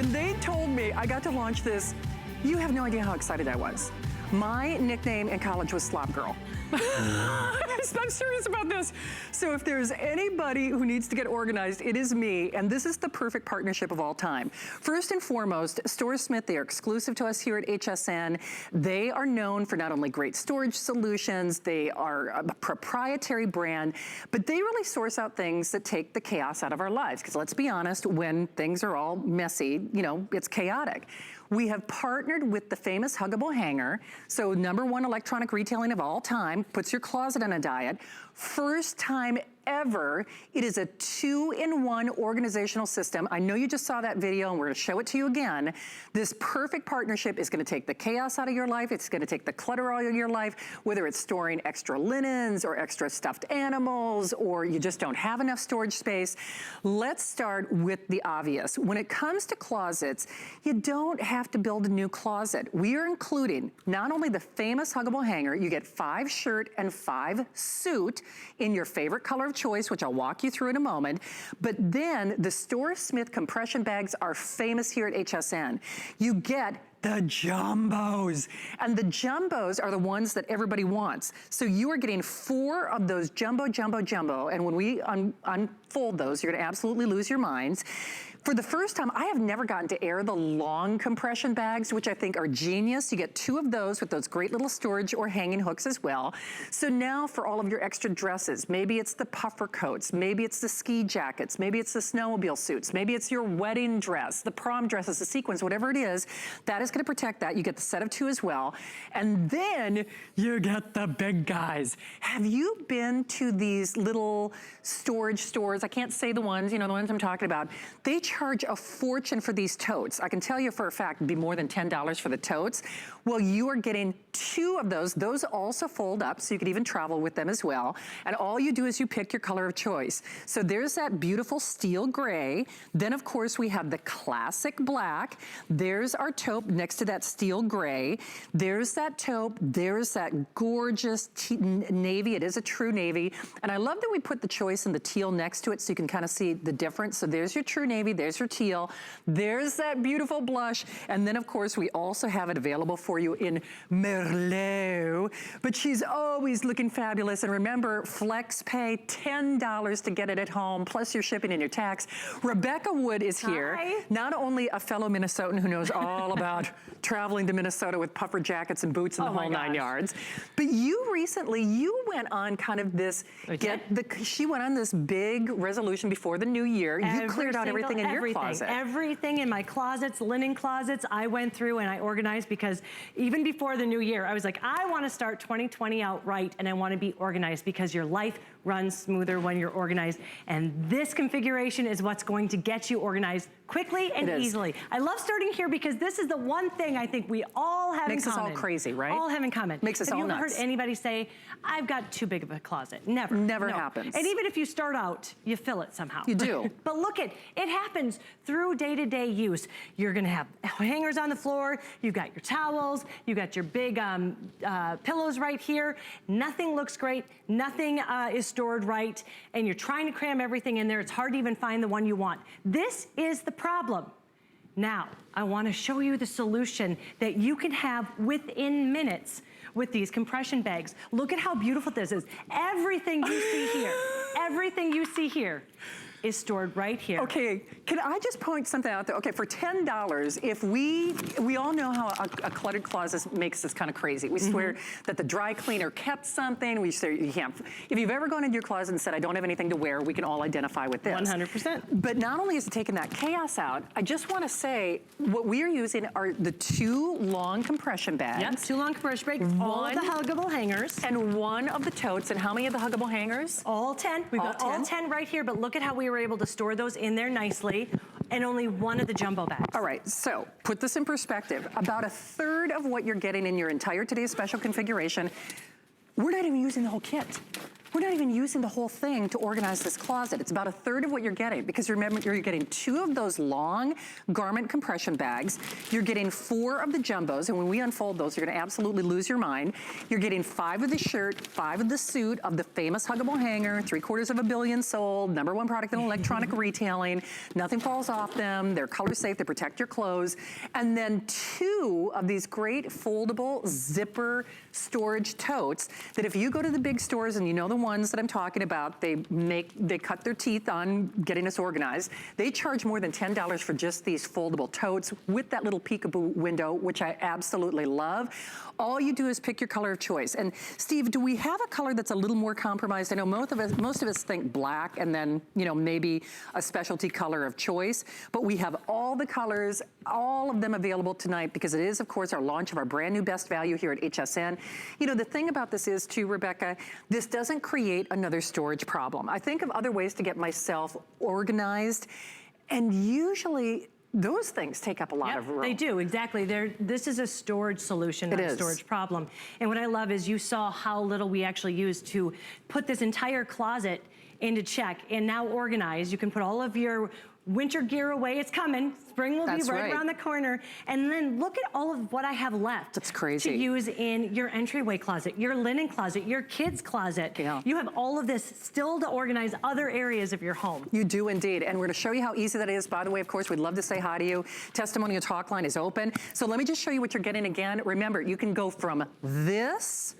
When they told me I got to launch this, you have no idea how excited I was. My nickname in college was Slop Girl. I'm serious about this. So if there's anybody who needs to get organized, it is me, and this is the perfect partnership of all time. First and foremost, StoreSmith, they are exclusive to us here at HSN. They are known for not only great storage solutions, they are a proprietary brand, but they really source out things that take the chaos out of our lives. Because let's be honest, when things are all messy, you know, it's chaotic. We have partnered with the famous huggable hanger. So #1 electronic retailing of all time, puts your closet on a diet. First time ever, it is a 2-in-1 organizational system. I know you just saw that video and we're gonna show it to you again. This perfect partnership is gonna take the chaos out of your life. It's gonna take the clutter out of your life, whether it's storing extra linens or extra stuffed animals, or you just don't have enough storage space. Let's start with the obvious. When it comes to closets, you don't have to build a new closet. We are including not only the famous huggable hanger, you get 5 shirt and 5 suit in your favorite color of choice, which I'll walk you through in a moment. But then the StoreSmith compression bags are famous here at HSN. You get the jumbos. And the jumbos are the ones that everybody wants. So you are getting 4 of those jumbo. And when we unfold those, you're gonna absolutely lose your minds. For the first time, I have never gotten to air the long compression bags, which I think are genius. You get 2 of those with those great little storage or hanging hooks as well. So now for all of your extra dresses, maybe it's the puffer coats, maybe it's the ski jackets, maybe it's the snowmobile suits, maybe it's your wedding dress, the prom dresses, the sequins, whatever it is, that is gonna protect that. You get the set of 2 as well. And then you get the big guys. Have you been to these little storage stores? I can't say the ones, you know, the ones I'm talking about. They charge a fortune for these totes. I can tell you for a fact it'd be more than $10 for the totes. Well, you are getting 2 of those. Those also fold up, so you could even travel with them as well. And all you do is you pick your color of choice. So there's that beautiful steel gray. Then of course we have the classic black. There's our taupe next to that steel gray. There's that taupe. There's that gorgeous navy. It is a true navy. And I love that we put the choice in the teal next to it so you can kind of see the difference. So there's your true navy. There's your teal. There's that beautiful blush. And then of course we also have it available for you in Merlot. But she's always looking fabulous. And remember, flex pay $10 to get it at home, plus your shipping and your tax. Rebecca Wood is here. Hi. Not only a fellow Minnesotan who knows all about traveling to Minnesota with puffer jackets and boots and the whole 9 yards, but you recently, you went on kind of this, she went on this big resolution before the new year. You cleared out everything in your closet. Everything in my closets, linen closets, I went through and I organized, because even before the new year, I was like, I want to start 2020 out right, and I want to be organized, because your life runs smoother when you're organized. And this configuration is what's going to get you organized quickly and easily. I love starting here because this is the one thing I think we all have in common. Makes us all crazy, right? All have in common. Makes us all nuts. Have you ever heard anybody say, I've got too big of a closet? Never. Never happens. And even if you start out, you fill it somehow. You do. But look, it happens through day-to-day use. You're gonna have hangers on the floor, you've got your towels, you've got your big pillows right here. Nothing looks great, nothing is stored right, and you're trying to cram everything in there. It's hard to even find the one you want. This is the problem. Now, I wanna show you the solution that you can have within minutes with these compression bags. Look at how beautiful this is. Everything you see here, everything you see here is stored right here. Okay, can I just point something out there? Okay, for $10, if we all know how a cluttered closet makes us kind of crazy. We swear that the dry cleaner kept something. We say you can't. If you've ever gone into your closet and said, I don't have anything to wear, we can all identify with this. 100%. But not only is it taking that chaos out, I just want to say what we are using are the 2 long compression bags. Yep, 2 long compression bags, all of the huggable hangers. And 1 of the totes. And how many of the huggable hangers? All 10. We've got all 10 right here, but look at how we were able to store those in there nicely, and only 1 of the jumbo bags. All right, so put this in perspective. About 1/3 of what you're getting in your entire today's special configuration, we're not even using the whole kit. we're not even using the whole thing to organize this closet. It's about a third of what you're getting, because remember, you're getting 2 of those long garment compression bags. You're getting 4 of the jumbos, and when we unfold those, you're gonna absolutely lose your mind. You're getting 5 of the shirt, 5 of the suit of the famous huggable hanger, 750 million sold, #1 product in electronic retailing. Nothing falls off them. They're color safe, they protect your clothes. And then 2 of these great foldable zipper storage totes that if you go to the big stores, and you know the ones that I'm talking about, they cut their teeth on getting us organized. They charge more than $10 for just these foldable totes with that little peekaboo window, which I absolutely love. All you do is pick your color of choice. And Steve, do we have a color that's a little more compromised? I know most of us think black and then, you know, maybe a specialty color of choice, but we have all the colors, all of them available tonight, because it is, of course, our launch of our brand new best value here at HSN. You know, the thing about this is too, Rebecca, this doesn't create another storage problem. I think of other ways to get myself organized, and usually those things take up a lot of room. They do, exactly. This is a storage solution, not a storage problem. And what I love is you saw how little we actually used to put this entire closet into check and now organize. You can put all of your winter gear away. It's coming. Spring will be right around the corner. And then look at all of what I have left. That's crazy. To use in your entryway closet, your linen closet, your kids' closet. Yeah. You have all of this still to organize other areas of your home. You do indeed. And we're going to show you how easy that is. By the way, of course, we'd love to say hi to you. Testimonial talk line is open. So let me just show you what you're getting again. Remember, you can go from this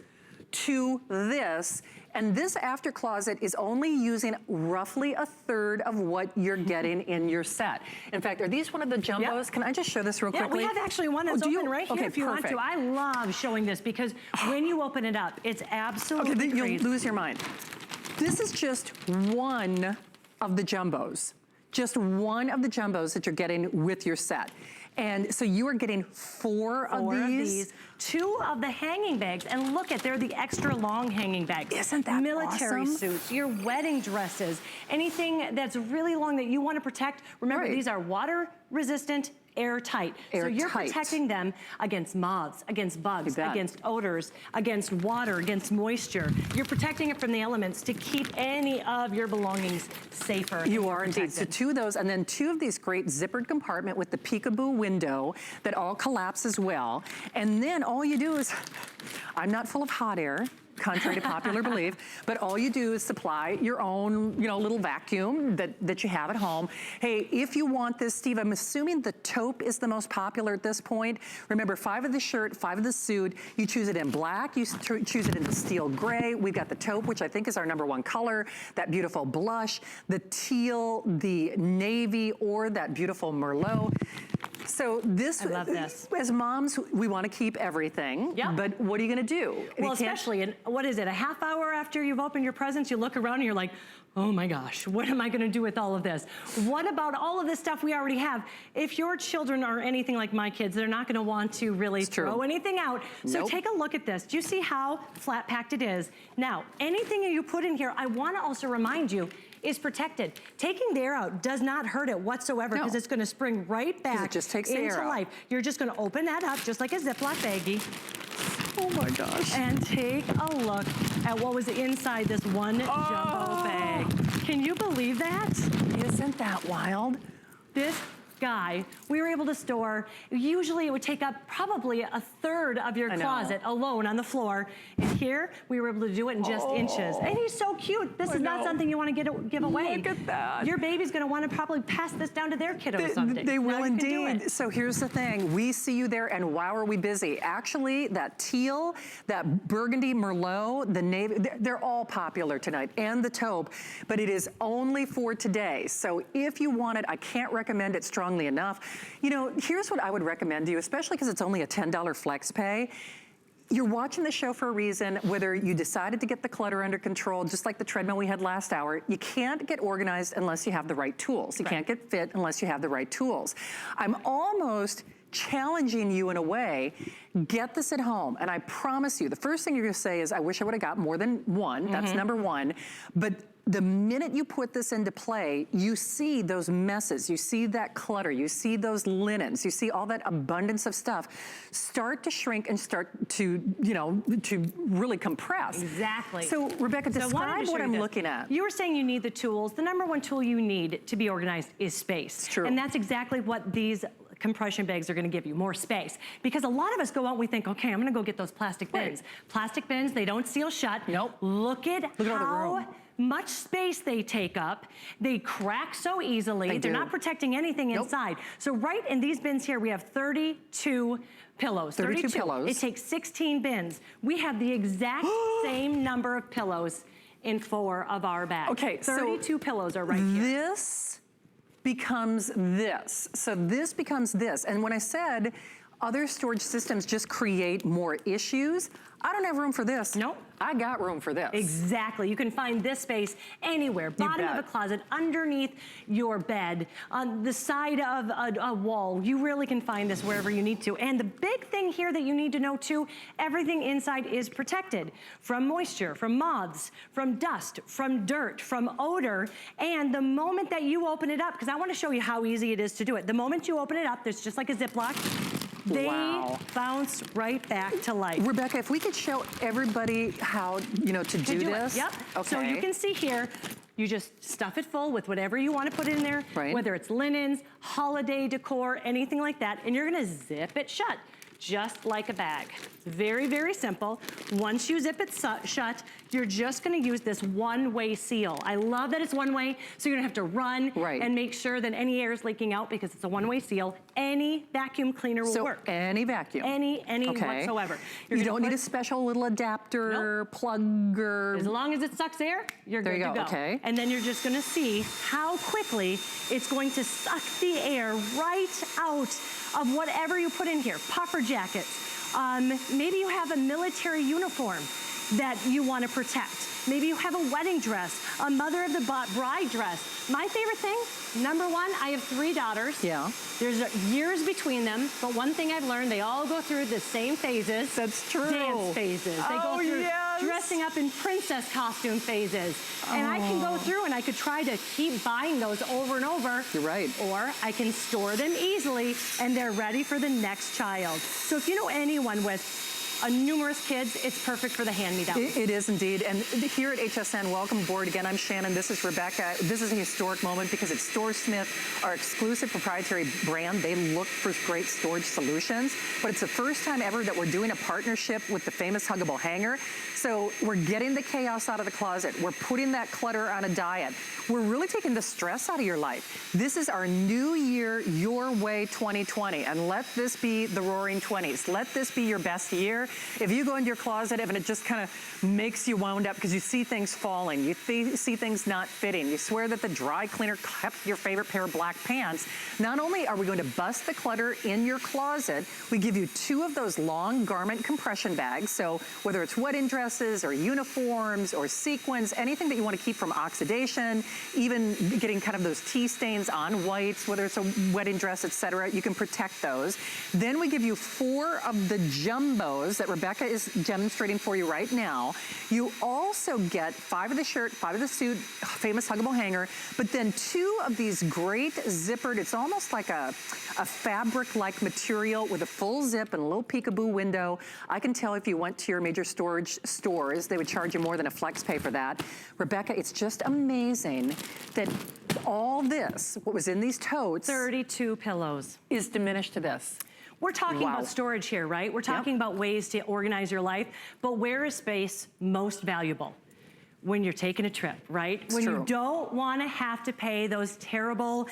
to this. And this after closet is only using roughly a third of what you're getting in your set. In fact, are these one of the jumbos? Can I just show this real quickly? Yeah, we have actually one that's open right here if you want to. I love showing this because when you open it up, it's absolutely crazy. You'll lose your mind. This is just one of the jumbos. Just one of the jumbos that you're getting with your set. And so you are getting 4 of these. 2 of the hanging bags, and look at, they're the extra long hanging bags. Isn't that military awesome? suits, your wedding dresses, anything that's really long that you want to protect. Remember, these are water resistant, airtight. So you're protecting them against moths, against bugs, against odors, against water, against moisture. You're protecting it from the elements to keep any of your belongings safer. You are indeed. So 2 of those, and then 2 of these great zippered compartment with the peekaboo window that all collapse as well. And then all you do is, I'm not full of hot air, contrary to popular belief, but all you do is supply your own, you know, little vacuum that you have at home. Hey, if you want this, Steve, I'm assuming the taupe is the most popular at this point. Remember, 5 of the shirt, 5 of the suit. You choose it in black, you choose it in the steel gray. We've got the taupe, which I think is our #1 color, that beautiful blush, the teal, the navy, or that beautiful Merlot. So this, I love this. As moms, we want to keep everything, but what are you going to do? Well, especially in, what is it, a half hour after you've opened your presents, you look around and you're like, oh my gosh, what am I going to do with all of this? What about all of this stuff we already have? If your children are anything like my kids, they're not going to want to really throw anything out. So take a look at this. Do you see how flat packed it is? Now, anything you put in here, I want to also remind you, is protected. Taking the air out does not hurt it whatsoever because it's going to spring right back it just takes the air into out. life. You're just going to open that up just like a Ziploc baggie. Oh my gosh. And take a look at what was inside this one jumbo bag. Can you believe that? Isn't that wild? This guy, we were able to store, usually it would take up probably a third of your closet alone on the floor. And here, we were able to do it in just inches. And he's so cute. This is not something you want to give away. Look at that. Your baby's going to want to probably pass this down to their kiddos someday. They will indeed. So here's the thing. We see you there, and wow, are we busy. Actually, that teal, that burgundy Merlot, the navy, they're all popular tonight, and the taupe, but it is only for today. So if you want it, I can't recommend it strongly enough. You know, here's what I would recommend to you, especially because it's only a $10 flex pay. You're watching the show for a reason, whether you decided to get the clutter under control, just like the treadmill we had last hour. You can't get organized unless you have the right tools. You can't get fit unless you have the right tools. I'm almost challenging you in a way, get this at home. And I promise you, the first thing you're gonna say is, I wish I would have got more than one. That's #1. But the minute you put this into play, you see those messes, you see that clutter, you see those linens, you see all that abundance of stuff start to shrink and start to, you know, to really compress. Exactly. So Rebecca, describe what I'm looking at. You were saying you need the tools. The number one tool you need to be organized is space. It's true. And that's exactly what these compression bags are gonna give you, more space. Because a lot of us go out and we think, okay, I'm gonna go get those plastic bins. Right. Plastic bins, they don't seal shut. Nope. Look at all the how room. much space they take up. They crack so easily. They're not protecting anything inside. So right in these bins here, we have 32 pillows. 32 pillows. It takes 16 bins. We have the exact same number of pillows in 4 of our bags. Okay, 32 pillows are right here. This becomes this. So this becomes this. And when I said other storage systems just create more issues, I don't have room for this. Nope. I got room for this. Exactly. You can find this space anywhere. Bottom of a closet, underneath your bed, on the side of a wall. You really can find this wherever you need to. And the big thing here that you need to know too, everything inside is protected from moisture, from moths, from dust, from dirt, from odor. And the moment that you open it up, because I want to show you how easy it is to do it. The moment you open it up, there's just like a Ziploc. They bounce right back to life. Rebecca, if we could show everybody how, you know, to do this. Yep. Okay. So you can see here, you just stuff it full with whatever you want to put in there, whether it's linens, holiday decor, anything like that, and you're gonna zip it shut, just like a bag. Very, very simple. Once you zip it shut, you're just gonna use this one-way seal. I love that it's one-way, so you're gonna have to run and make sure that any air is leaking out because it's a one-way seal. Any vacuum cleaner will work. Any vacuum? Any whatsoever. You don't need a special little adapter, plug, or... As long as it sucks air, you're good to go. Okay. And then you're just gonna see how quickly it's going to suck the air right out of whatever you put in here. Puffer jackets. Maybe you have a military uniform that you want to protect. Maybe you have a wedding dress, a mother of the bride dress. My favorite thing, number one, I have 3 daughters. Yeah. There's years between them, but one thing I've learned, they all go through the same phases. That's true. Dance phases. They go through dressing up in princess costume phases. And I can go through and I could try to keep buying those over and over. You're right. Or I can store them easily and they're ready for the next child. So if you know anyone with numerous kids, it's perfect for the hand-me-downs. It is indeed. And here at HSN, welcome aboard again. I'm Shannon. This is Rebecca. This is a historic moment because it's StoreSmith, our exclusive proprietary brand. They look for great storage solutions, but it's the first time ever that we're doing a partnership with the famous huggable hanger. So we're getting the chaos out of the closet. We're putting that clutter on a diet. We're really taking the stress out of your life. This is our new year, your way 2020. And let this be the roaring 20s. Let this be your best year. If you go into your closet and it just kind of makes you wound up because you see things falling, you see things not fitting, you swear that the dry cleaner kept your favorite pair of black pants, not only are we going to bust the clutter in your closet, we give you 2 of those long garment compression bags. So whether it's wedding dresses or uniforms or sequins, anything that you want to keep from oxidation, even getting kind of those tea stains on whites, whether it's a wedding dress, etc., you can protect those. Then we give you 4 of the jumbos that Rebecca is demonstrating for you right now. You also get 5 of the shirt, 5 of the suit, famous huggable hanger, but then 2 of these great zippered, it's almost like a fabric-like material with a full zip and a little peekaboo window. I can tell if you went to your major storage stores, they would charge you more than a flex pay for that. Rebecca, it's just amazing that all this, what was in these totes, 32 pillows, is diminished to this. We're talking about storage here, right? We're talking about ways to organize your life, but where is space most valuable? When you're taking a trip, right? When you don't wanna have to pay those terrible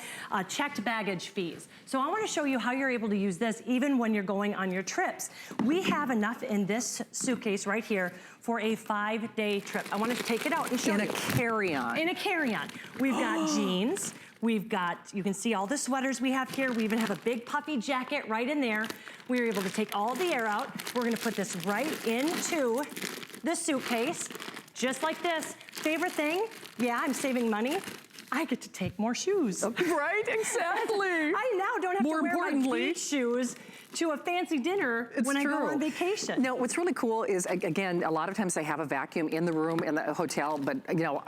checked baggage fees. So I wanna show you how you're able to use this even when you're going on your trips. We have enough in this suitcase right here for a 5-day trip. I wanna take it out and show you. In a carry-on. In a carry-on. We've got jeans. We've got, you can see all the sweaters we have here. We even have a big puffy jacket right in there. We were able to take all the air out. We're gonna put this right into the suitcase, just like this. Favorite thing, yeah, I'm saving money. I get to take more shoes. Right, exactly. I now don't have to wear my beach shoes to a fancy dinner when I go on vacation. Now, what's really cool is, again, a lot of times they have a vacuum in the room in the hotel, but you know,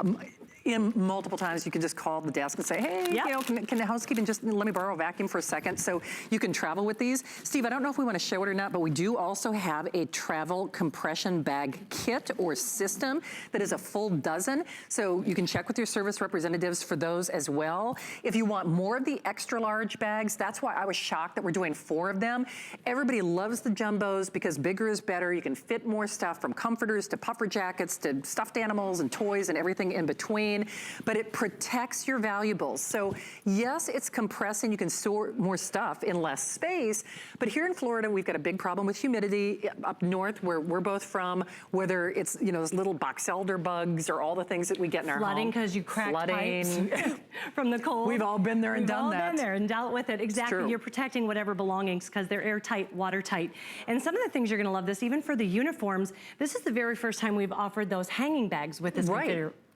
in multiple times you can just call the desk and say, hey, you know, can the housekeeping just let me borrow a vacuum for a second? So you can travel with these. Steve, I don't know if we want to show it or not, but we do also have a travel compression bag kit or system that is a full dozen. So you can check with your service representatives for those as well. If you want more of the extra large bags, that's why I was shocked that we're doing 4 of them. Everybody loves the jumbos because bigger is better. You can fit more stuff, from comforters to puffer jackets to stuffed animals and toys and everything in between. But it protects your valuables. So yes, it's compressing. You can store more stuff in less space. But here in Florida, we've got a big problem with humidity. Up north, where we're both from, whether it's, you know, those little box elder bugs or all the things that we get in our flooding home. Because you cracked pipes from the cold. We've all been there and done that. We've all been there and dealt with it. Exactly. You're protecting whatever belongings because they're airtight, watertight. And some of the things you're going to love this, even for the uniforms, this is the very first time we've offered those hanging bags with this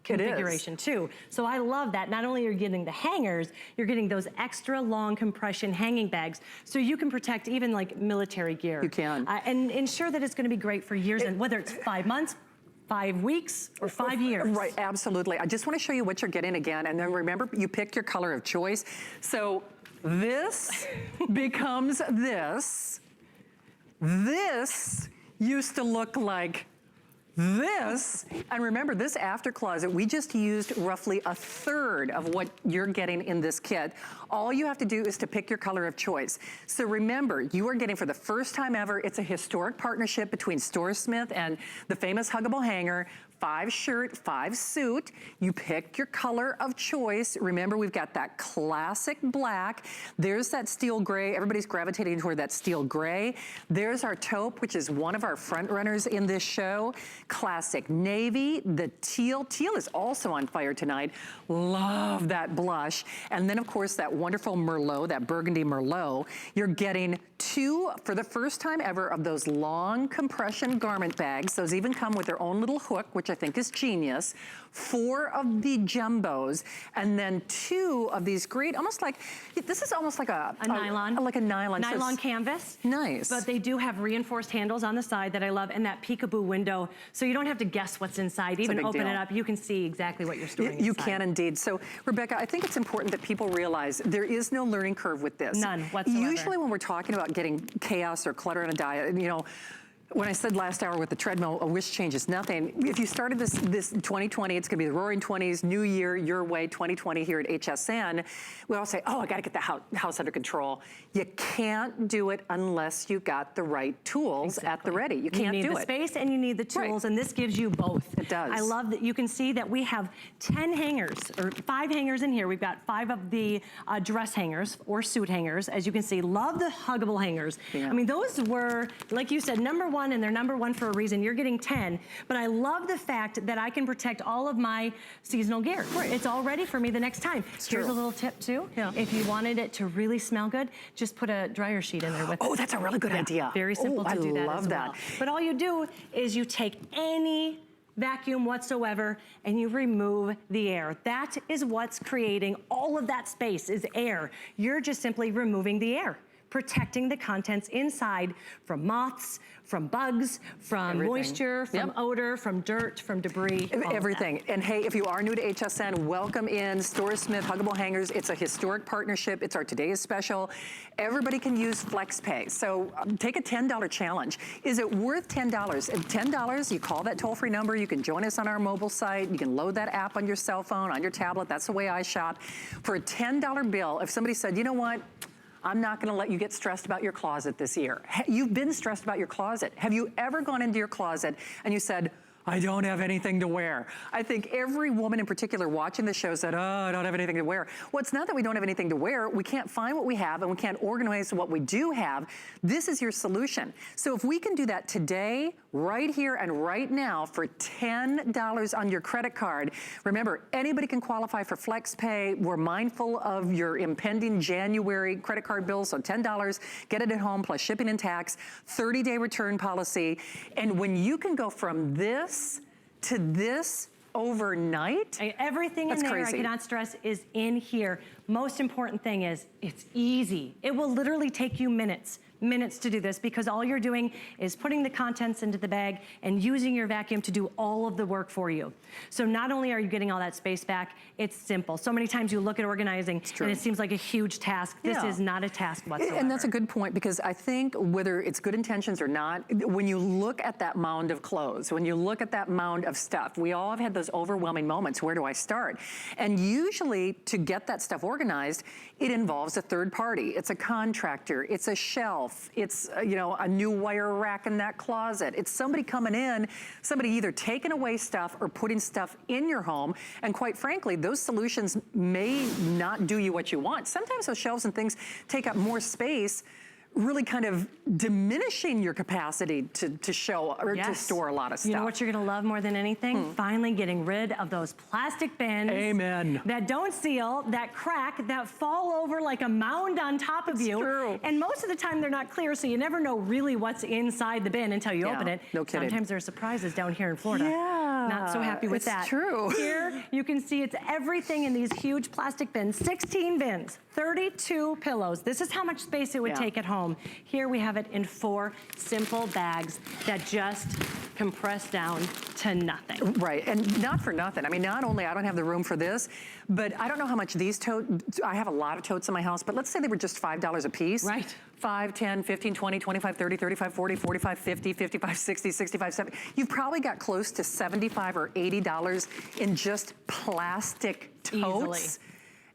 configuration too. So I love that. Not only are you getting the hangers, you're getting those extra long compression hanging bags so you can protect even like military gear. You can. And ensure that it's going to be great for years, and whether it's 5 months, 5 weeks, or 5 years. Right, absolutely. I just want to show you what you're getting again, and then remember, you pick your color of choice. So this becomes this. This used to look like this, and remember, this after closet, we just used roughly 1/3 of what you're getting in this kit. All you have to do is to pick your color of choice. So remember, you are getting, for the first time ever, it's a historic partnership between StoreSmith and the famous huggable hanger. 5 shirt, 5 suit. You pick your color of choice. Remember, we've got that classic black. There's that steel gray. Everybody's gravitating toward that steel gray. There's our taupe, which is one of our front runners in this show. Classic navy, the teal. Teal is also on fire tonight. Love that blush. And then, of course, that wonderful Merlot, that burgundy Merlot. You're getting 2, for the first time ever, of those long compression garment bags. Those even come with their own little hook, which I think is genius. 4 of the jumbos, and then 2 of these great, almost like, this is almost like a nylon. Like a nylon. Nylon canvas. Nice. But they do have reinforced handles on the side that I love, and that peekaboo window, so you don't have to guess what's inside. Even open it up, you can see exactly what you're storing You inside. can indeed. So, Rebecca, I think it's important that people realize there is no learning curve with this. None whatsoever. Usually when we're talking about getting chaos or clutter in a diet, you know, when I said last hour with the treadmill, a wish changes nothing. If you started this 2020, it's gonna be the roaring 20s, new year, your way, 2020 here at HSN. We all say, oh, I gotta get the house under control. You can't do it unless you got the right tools at the ready. You can't do it. You need the space and you need the tools, and this gives you both. It does. I love that you can see that we have 10 hangers, or 5 hangers in here. We've got 5 of the dress hangers or suit hangers. As you can see, love the huggable hangers. I mean, those were, like you said, #1, and they're #1 for a reason. You're getting 10, but I love the fact that I can protect all of my seasonal gear. It's all ready for me the next time. Here's a little tip too. If you wanted it to really smell good, just put a dryer sheet in there with it. Oh, that's a really good idea. Very simple to do that as well. I love that. But all you do is you take any vacuum whatsoever and you remove the air. That is what's creating all of that space, is air. You're just simply removing the air, protecting the contents inside from moths, from bugs, from moisture, from odor, from dirt, from debris. Everything. And hey, if you are new to HSN, welcome in. StoreSmith Huggable Hangers. It's a historic partnership. It's our today's special. Everybody can use FlexPay. So take a $10 challenge. Is it worth $10? At $10, you call that toll-free number. You can join us on our mobile site. You can load that app on your cell phone, on your tablet. That's the way I shop. For a $10 bill, if somebody said, you know what? I'm not gonna let you get stressed about your closet this year. You've been stressed about your closet. Have you ever gone into your closet and you said, I don't have anything to wear? I think every woman in particular watching the show said, oh, I don't have anything to wear. Well, it's not that we don't have anything to wear. We can't find what we have and we can't organize what we do have. This is your solution. So if we can do that today, right here and right now for $10 on your credit card, remember, anybody can qualify for FlexPay. We're mindful of your impending January credit card bill, so $10, get it at home plus shipping and tax, 30-day return policy. And when you can go from this to this overnight, everything in there, crazy. I cannot stress, is in here Most important thing is it's easy. It will literally take you minutes to do this, because all you're doing is putting the contents into the bag and using your vacuum to do all of the work for you. So not only are you getting all that space back, it's simple. So many times you look at organizing and it seems like a huge task. This is not a task whatsoever. And that's a good point, because I think whether it's good intentions or not, when you look at that mound of clothes, when you look at that mound of stuff, we all have had those overwhelming moments. Where do I start? And usually to get that stuff organized, it involves a third party. It's a contractor, it's a shelf, it's a new wire rack in that closet. It's somebody coming in, somebody either taking away stuff or putting stuff in your home. And quite frankly, those solutions may not do you what you want. Sometimes those shelves and things take up more space, really kind of diminishing your capacity to show or to store a lot of stuff. You know what you're gonna love more than anything? Finally getting rid of those plastic bins. Amen. That don't seal, that crack, that fall over like a mound on top of you. True. And most of the time they're not clear, so you never know really what's inside the bin until you open it. No kidding. Sometimes there are surprises down here in Florida. Yeah. Not so happy with that. It's true. Here you can see it's everything in these huge plastic bins, 16 bins, 32 pillows. This is how much space it would take at home. Here we have it in 4 simple bags that just compress down to nothing. Right, and not for nothing. I mean, not only I don't have the room for this, but I don't know how much these totes, I have a lot of totes in my house, but let's say they were just $5 a piece. Right. 5, 10, 15, 20, 25, 30, 35, 40, 45, 50, 55, 60, 65, 70. You've probably got close to $75 or $80 in just plastic totes. Easily.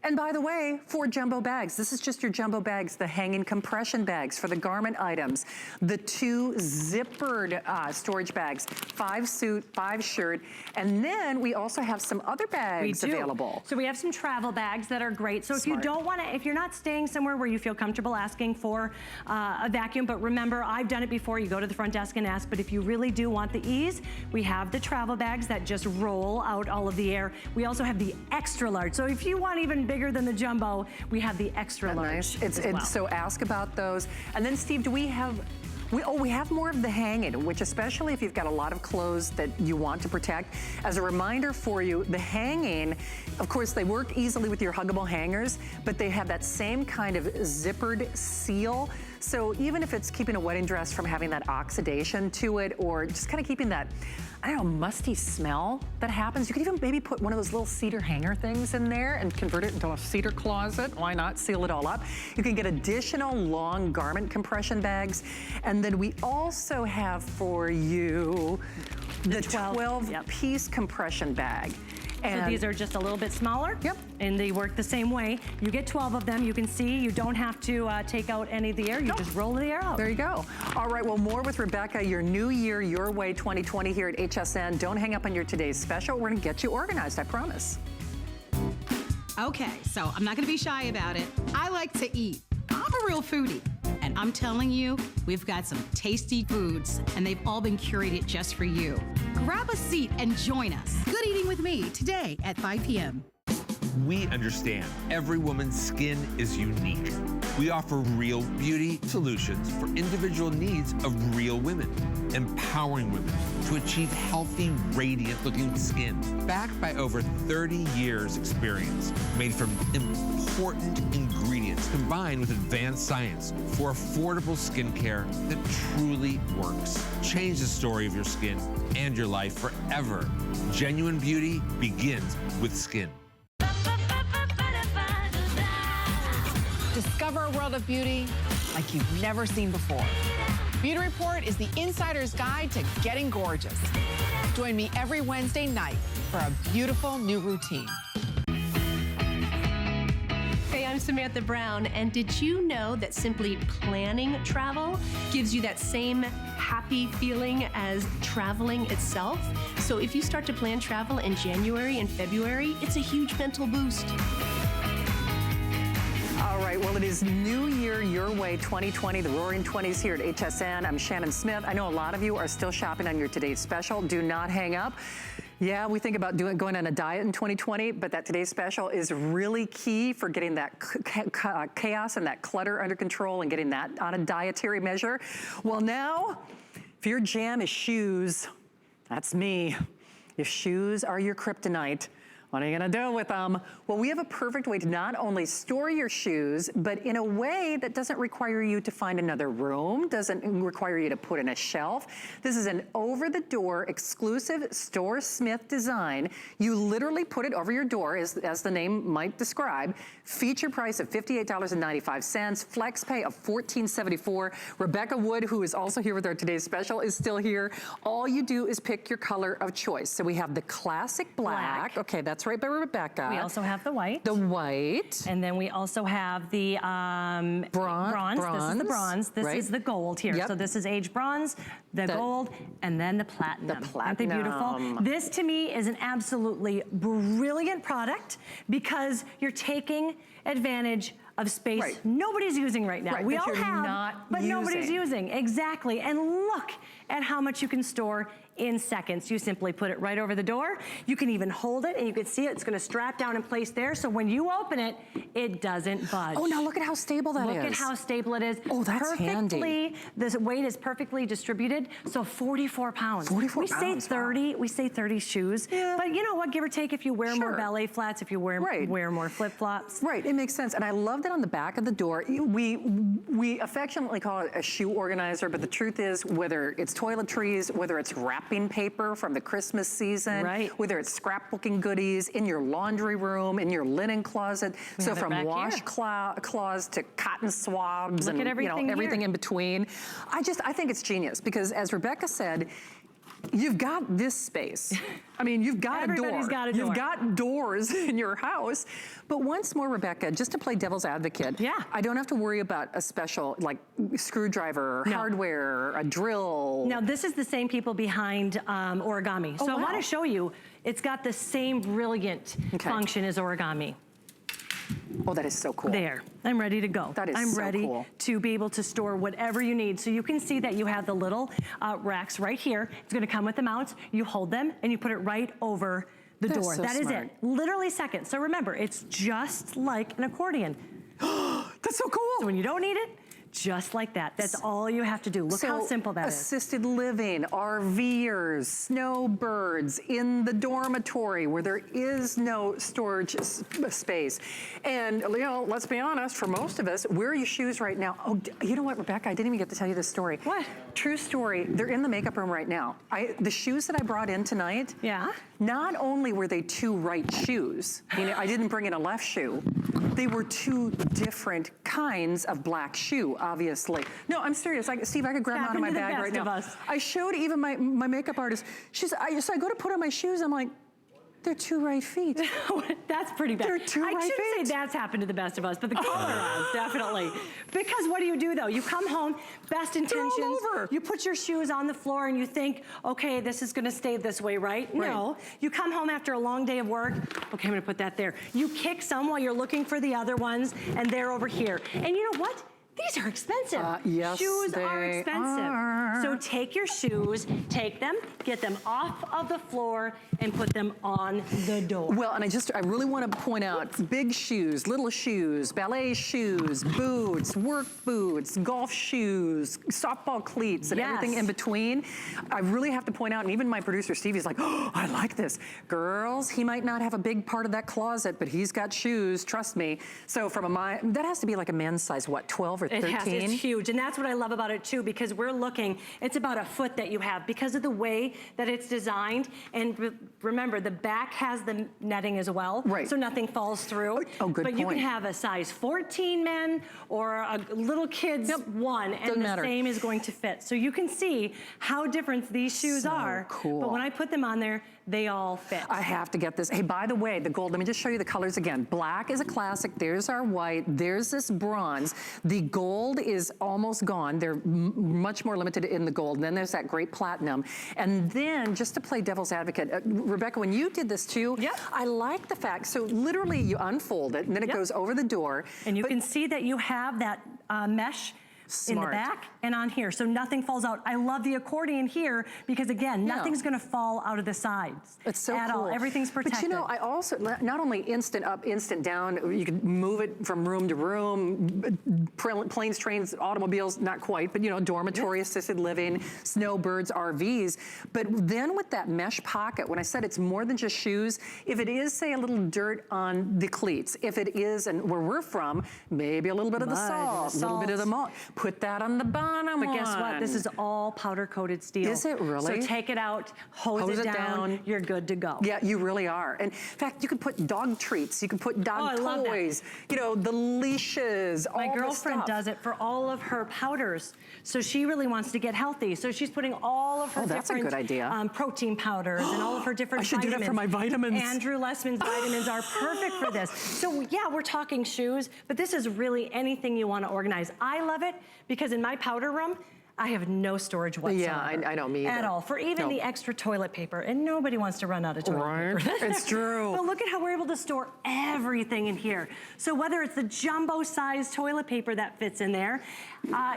And by the way, 4 jumbo bags. This is just your jumbo bags, the hanging compression bags for the garment items, the 2 zippered storage bags, 5 suit, 5 shirt, and then we also have some other bags available. So we have some travel bags that are great. So if you don't want to, if you're not staying somewhere where you feel comfortable asking for a vacuum, but remember, I've done it before, you go to the front desk and ask, but if you really do want the ease, we have the travel bags that just roll out all of the air. We also have the extra large. So if you want even bigger than the jumbo, we have the extra large. Nice. So ask about those. And then Steve, do we have, we have more of the hanging, which especially if you've got a lot of clothes that you want to protect. As a reminder for you, the hanging, of course, they work easily with your huggable hangers, but they have that same kind of zippered seal. So even if it's keeping a wedding dress from having that oxidation to it, or just kind of keeping that, I don't know, musty smell that happens, you could even maybe put one of those little cedar hanger things in there and convert it into a cedar closet. Why not? Seal it all up. You can get additional long garment compression bags. And then we also have for you the 12-piece compression bag. And so these are just a little bit smaller. Yep. And they work the same way. You get 12 of them. You can see you don't have to take out any of the air. You just roll the air out. There you go. All right, well, more with Rebecca, your new year, your way 2020 here at HSN. Don't hang up on your today's special. We're gonna get you organized, I promise. Okay, so I'm not gonna be shy about it. I like to eat. I'm a real foodie. And I'm telling you, we've got some tasty foods, and they've all been curated just for you. Grab a seat and join us. Good eating with me today at 5 p.m. We understand every woman's skin is unique. We offer real beauty solutions for individual needs of real women, empowering women to achieve healthy, radiant-looking skin, backed by over 30 years' experience, made from important ingredients combined with advanced science for affordable skincare that truly works. Change the story of your skin and your life forever. Genuine beauty begins with skin. Discover a world of beauty like you've never seen before. Beauty Report is the insider's guide to getting gorgeous. Join me every Wednesday night for a beautiful new routine. Hey, I'm Samantha Brown, and did you know that simply planning travel gives you that same happy feeling as traveling itself? So if you start to plan travel in January and February, it's a huge mental boost. All right, well, it is New Year, Your Way 2020, the Roaring 20s here at HSN. I'm Shannon Smith. I know a lot of you are still shopping on your today's special. Do not hang up. Yeah, we think about going on a diet in 2020, but that today's special is really key for getting that chaos and that clutter under control and getting that on a dietary measure. Well, now, if your jam is shoes, that's me. If shoes are your kryptonite, What are you gonna do with them? Well, we have a perfect way to not only store your shoes, but in a way that doesn't require you to find another room, doesn't require you to put in a shelf. This is an over-the-door exclusive Store Smith design. You literally put it over your door, as the name might describe. Feature price of $58.95, flex pay of $14.74. Rebecca Wood, who is also here with our today's special, is still here. All you do is pick your color of choice. So we have the classic black. Okay, that's right by Rebecca. We also have the white. The white. And then we also have the bronze. This is the bronze. This is the gold here. Yep. So this is aged bronze, the gold, and then the platinum. The platinum. Aren't they beautiful? This to me is an absolutely brilliant product because you're taking advantage of space nobody's using right now. We all have, but nobody's using. Exactly. And look at how much you can store in seconds. You simply put it right over the door. You can even hold it and you can see it. It's gonna strap down in place there. So when you open it, it doesn't budge. Oh, now look at how stable that is. Look at how stable it is. Oh, that's handy. The weight is perfectly distributed. So 44 pounds. 44 pounds, say 30, we say 30 shoes. Yeah. But you know what, give or take, if you wear more ballet flats, if you wear more flip-flops. Right, it makes sense. And I love that on the back of the door, we affectionately call it a shoe organizer, but the truth is, whether it's toiletries, whether it's wrapping paper from the Christmas season, whether it's scrapbooking goodies in your laundry room, in your linen closet, so from washcloths to cotton swabs and everything in between. I think it's genius because, as Rebecca said, you've got this space. I mean, you've got a door. Everybody's got a door. You've got doors in your house. But once more, Rebecca, just to play devil's advocate, I don't have to worry about a special, like, screwdriver, hardware, a drill. Now, this is the same people behind origami. So I want to show you, it's got the same brilliant function as origami. Oh, that is so cool. There, I'm ready to go. That is I'm so ready cool. to be able to store whatever you need. So you can see that you have the little racks right here. It's gonna come with the mounts. You hold them and you put it right over the door. So that is smart. it, literally seconds. So remember, it's just like an accordion. That's so cool. So when you don't need it, just like that. That's all you have to do. Look how simple that is. Assisted living, RVers, snowbirds in the dormitory where there is no storage space. And, you know, let's be honest, for most of us, where are your shoes right now? Oh, you know what, Rebecca? I didn't even get to tell you this story. What? True story. They're in the makeup room right now. The shoes that I brought in tonight, not only were they two right shoes, you know, I didn't bring in a left shoe, they were two different kinds of black shoe, obviously. No, I'm serious. Steve, I could grab them out of my bag right now. I showed even my makeup artist. So I go to put on my shoes. I'm like, they're two right feet. That's pretty bad. They're two right feet. I shouldn't say that's happened to the best of us, but the color has, definitely. Because what do though? You come home, best intentions. They're all over. You put your shoes on the floor and you think, okay, this is gonna stay this way, right? No. You come home after a long day of work, okay, I'm gonna put that there. You kick some while you're looking for the other ones, and they're over here. And you know what? These are expensive. Yes, shoes are expensive. So take your shoes, take them, get them off of the floor, and put them on the door. Well, and I really want to point out big shoes, little shoes, ballet shoes, boots, work boots, golf shoes, softball cleats, and everything in between. I really have to point out, and even my producer Stevie's like, oh, I like this. Girls, he might not have a big part of that closet, but he's got shoes, trust me. So that has to be like a men's size, what, 12 or 13? It's huge, and that's what I love about it too, because we're looking, it's about a foot that you have because of the way that it's designed. And remember, the back has the netting as well, so nothing falls through. Oh, good point. But you can have a size 14 men or a little kid's one, and the same is going to fit. So you can see how different these shoes are. Cool. But when I put them on there, they all fit. I have to get this. Hey, by the way, the gold, let me just show you the colors again. Black is a classic. There's our white. There's this bronze. The gold is almost gone. They're much more limited in the gold. And then there's that great platinum. And then, just to play devil's advocate, Rebecca, when you did this too, I like the fact, so literally you unfold it and then it goes over the door. And you can see that you have that mesh in the back. and on here, so nothing falls out. I love the accordion here because again, nothing's gonna fall out of the sides. It's so at cool. all. Everything's protected. But you know, I also, not only instant up, instant down, you can move it from room to room, planes, trains, automobiles, not quite, but you know, dormitory, assisted living, snowbirds, RVs. But then with that mesh pocket, when I said it's more than just shoes, if it is, say, a little dirt on the cleats, if it is, and where we're from, maybe a little bit of the salt, a little bit of the malt, put that on the bottom. But guess what? This is all powder coated steel. Is it really? So take it out, hose it down, you're good to go. Yeah, you really are. And in fact, you can put dog treats, you can put dog toys, you know, the leashes, all My the girlfriend stuff. does it for all of her powders. So she really wants to get healthy. So she's putting all of her that's a different good idea. Protein powders and all of her different I should vitamins. do that for my vitamins. Andrew Lessman's vitamins are perfect for this. So yeah, we're talking shoes, but this is really anything you want to organize. I love it because in my powder room, I have no storage whatsoever. Yeah, I don't, me either. At all, for even the extra toilet paper, and nobody wants to run out of toilet paper. It's true. But look at how we're able to store everything in here. So whether it's the jumbo size toilet paper that fits in there,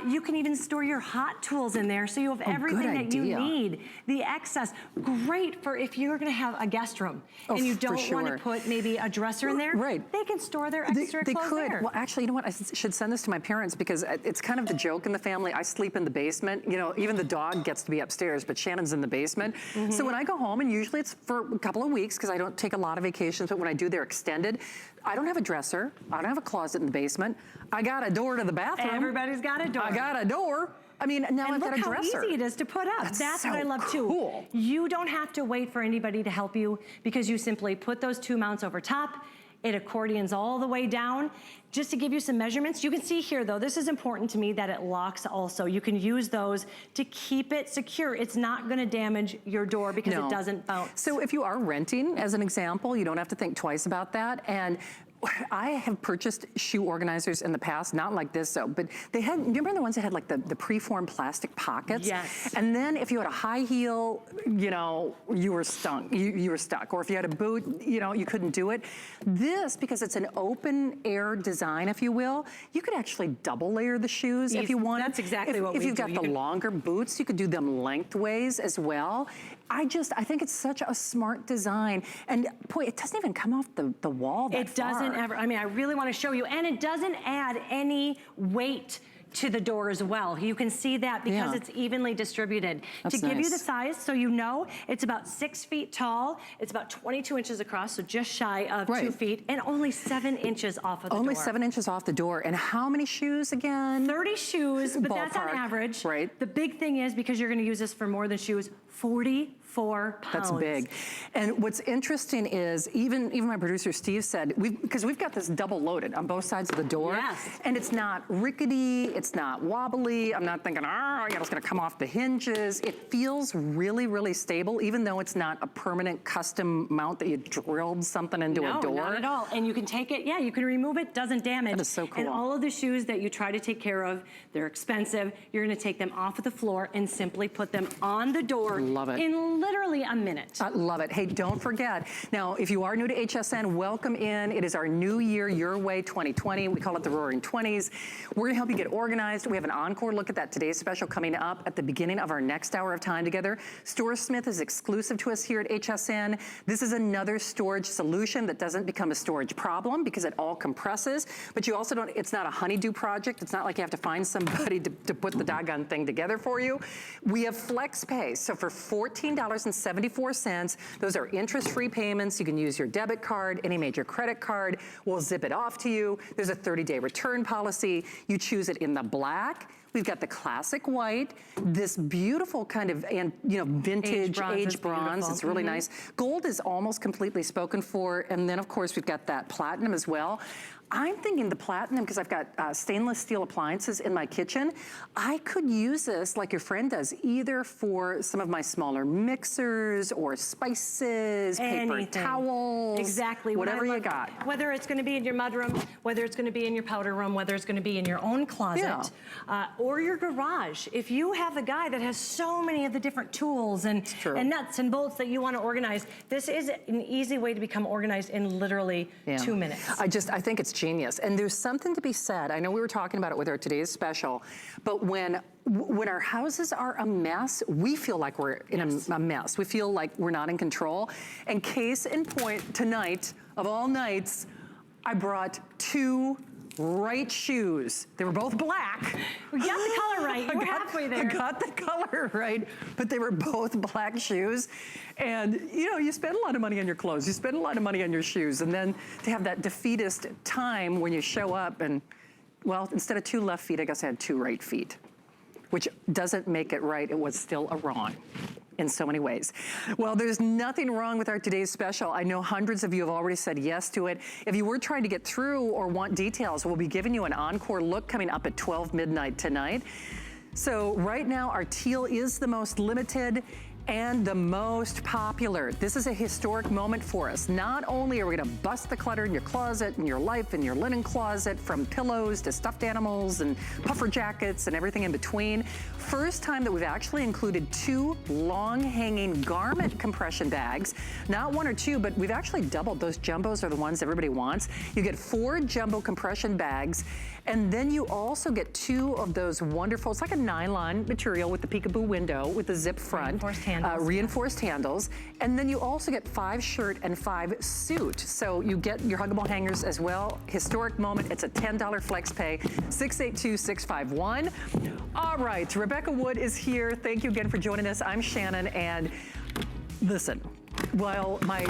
you can even store your hot tools in there so you have everything that you need. The excess, great for if you're gonna have a guest room and you don't wanna put maybe a dresser in there, they can store their extra clothes there. Well, actually, you know what? I should send this to my parents because it's kind of the joke in the family. I sleep in the basement. You know, even the dog gets to be upstairs, but Shannon's in the basement. So when I go home, and usually it's for a couple of weeks because I don't take a lot of vacations, but when I do, they're extended. I don't have a dresser. I don't have a closet in the basement. I got a door to the bathroom. Everybody's got a door. I got a door. I mean, now I've got a dresser. Look how easy it is to put up. That's what I love too. You don't have to wait for anybody to help you because you simply put those two mounts over top. It accordions all the way down. Just to give you some measurements, you can see here though, this is important to me that it locks also. You can use those to keep it secure. It's not gonna damage your door because it doesn't bounce. So if you are renting, as an example, you don't have to think twice about that. And I have purchased shoe organizers in the past, not like this though, but they had, you remember the ones that had like the preformed plastic pockets? Yes. And then if you had a high heel, you know, you were stuck. You were stuck. Or if you had a boot, you know, you couldn't do it. This, because it's an open air design, if you will, you could actually double layer the shoes if you wanted. That's exactly what we do. If you've got the longer boots, you could do them lengthways as well. I think it's such a smart design. And boy, it doesn't even come off the wall that far. It doesn't ever, I mean, I really want to show you, and it doesn't add any weight to the door as well. You can see that because it's evenly distributed. To give you the size, so you know, it's about 6 feet tall, it's about 22 inches across, so just shy of 2 feet, and only 7 inches off of the door. Only 7 inches off the door. And how many shoes again? 30 shoes, but that's on average. Right. The big thing is, because you're gonna use this for more than shoes, 44 pounds. That's big. And what's interesting is, even my producer Steve said, because we've got this double loaded on both sides of the door. Yes. And it's not rickety, it's not wobbly. I'm not thinking, it's gonna come off the hinges. It feels really, really stable, even though it's not a permanent custom mount that you drilled something into a door. No, not at all. And you can take it, you can remove it, doesn't damage. That is so cool. And all of the shoes that you try to take care of, they're expensive. You're gonna take them off of the floor and simply put them on the door. Love it. In literally a minute. I love it. Hey, don't forget, now, if you are new to HSN, welcome in. It is our new year, your way 2020. We call it the Roaring 20s. We're gonna help you get organized. We have an encore look at that today's special coming up at the beginning of our next hour of time together. StoreSmith is exclusive to us here at HSN. This is another storage solution that doesn't become a storage problem because it all compresses, but you also don't, it's not a honeydew project. It's not like you have to find somebody to put the doggone thing together for you. We have FlexPay, so for $14.74, those are interest-free payments. You can use your debit card, any major credit card. We'll zip it off to you. There's a 30-day return policy. You choose it in the black. We've got the classic white, this beautiful kind of, vintage aged bronze. It's really nice. Gold is almost completely spoken for. And then of course we've got that platinum as well. I'm thinking the platinum, because I've got stainless steel appliances in my kitchen. I could use this like your friend does, either for some of my smaller mixers or spices, paper towels. Exactly. Whatever you got. Whether it's gonna be in your mudroom, whether it's gonna be in your powder room, whether it's gonna be in your own closet, or your garage. If you have a guy that has so many of the different tools and nuts and bolts that you want to organize, this is an easy way to become organized in literally 2 minutes. I think it's genius. And there's something to be said. I know we were talking about it with our today's special, but when our houses are a mess, we feel like we're in a mess. We feel like we're not in control. And case in point, tonight, of all nights, I brought 2 right shoes. They were both black. We got the color right. You were halfway there. I got the color right, but they were both black shoes. And you know, you spend a lot of money on your clothes. You spend a lot of money on your shoes. And then to have that defeatist time when you show up and, well, instead of 2 left feet, I guess I had 2 right feet, which doesn't make it right. It was still a wrong in so many ways. Well, there's nothing wrong with our today's special. I know hundreds of you have already said yes to it. If you were trying to get through or want details, we'll be giving you an encore look coming up at 12 midnight tonight. So right now, our teal is the most limited and the most popular. This is a historic moment for us. Not only are we gonna bust the clutter in your closet, in your life, in your linen closet, from pillows to stuffed animals and puffer jackets and everything in between. First time that we've actually included 2 long hanging garment compression bags. Not 1 or 2, but we've actually doubled. Those jumbos are the ones everybody wants. You get 4 jumbo compression bags, and then you also get 2 of those wonderful, it's like a nylon material with the peekaboo window with the zip front. Reinforced handles. And then you also get 5 shirt and 5 suit. So you get your huggable hangers as well. Historic moment. It's a $10 flex pay, 682-651. All right, Rebecca Wood is here. Thank you again for joining us. I'm Shannon, and listen, while my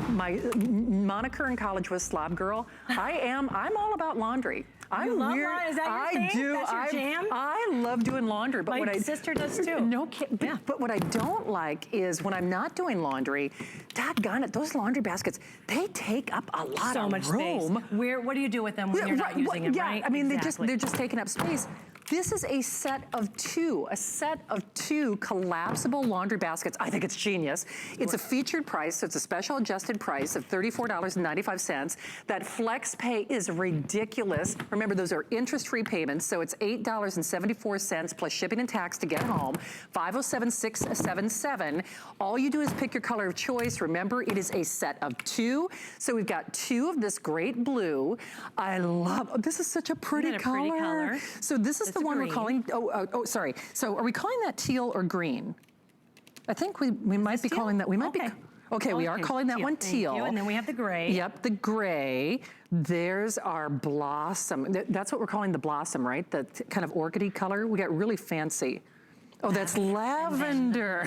moniker in college was Slob Girl, I'm all about laundry. You love laundry? Is that your thing? That's your jam? I love doing laundry, but my sister does too. No kidding. Yeah. But what I don't like is when I'm not doing laundry, doggone it, those laundry baskets, they take up a lot of room. Space. What do you do with them when you're not using them, right? I mean, they're just taking up space. This is a set of 2 collapsible laundry baskets. I think it's genius. It's a featured price, so it's a special adjusted price of $34.95. That flex pay is ridiculous. Remember, those are interest-free payments, so it's $8.74 plus shipping and tax to get home, 507-677. All you do is pick your color of choice. Remember, it is a set of 2. So we've got 2 of this great blue. I love, this is such a pretty color. So this is the one we're calling, sorry. So are we calling that teal or green? I think we might be calling that, we are calling that one teal. And then we have the gray. Yep, the gray. There's our blossom. That's what we're calling the blossom, right? The kind of orchidy color. We got really fancy. Oh, that's lavender.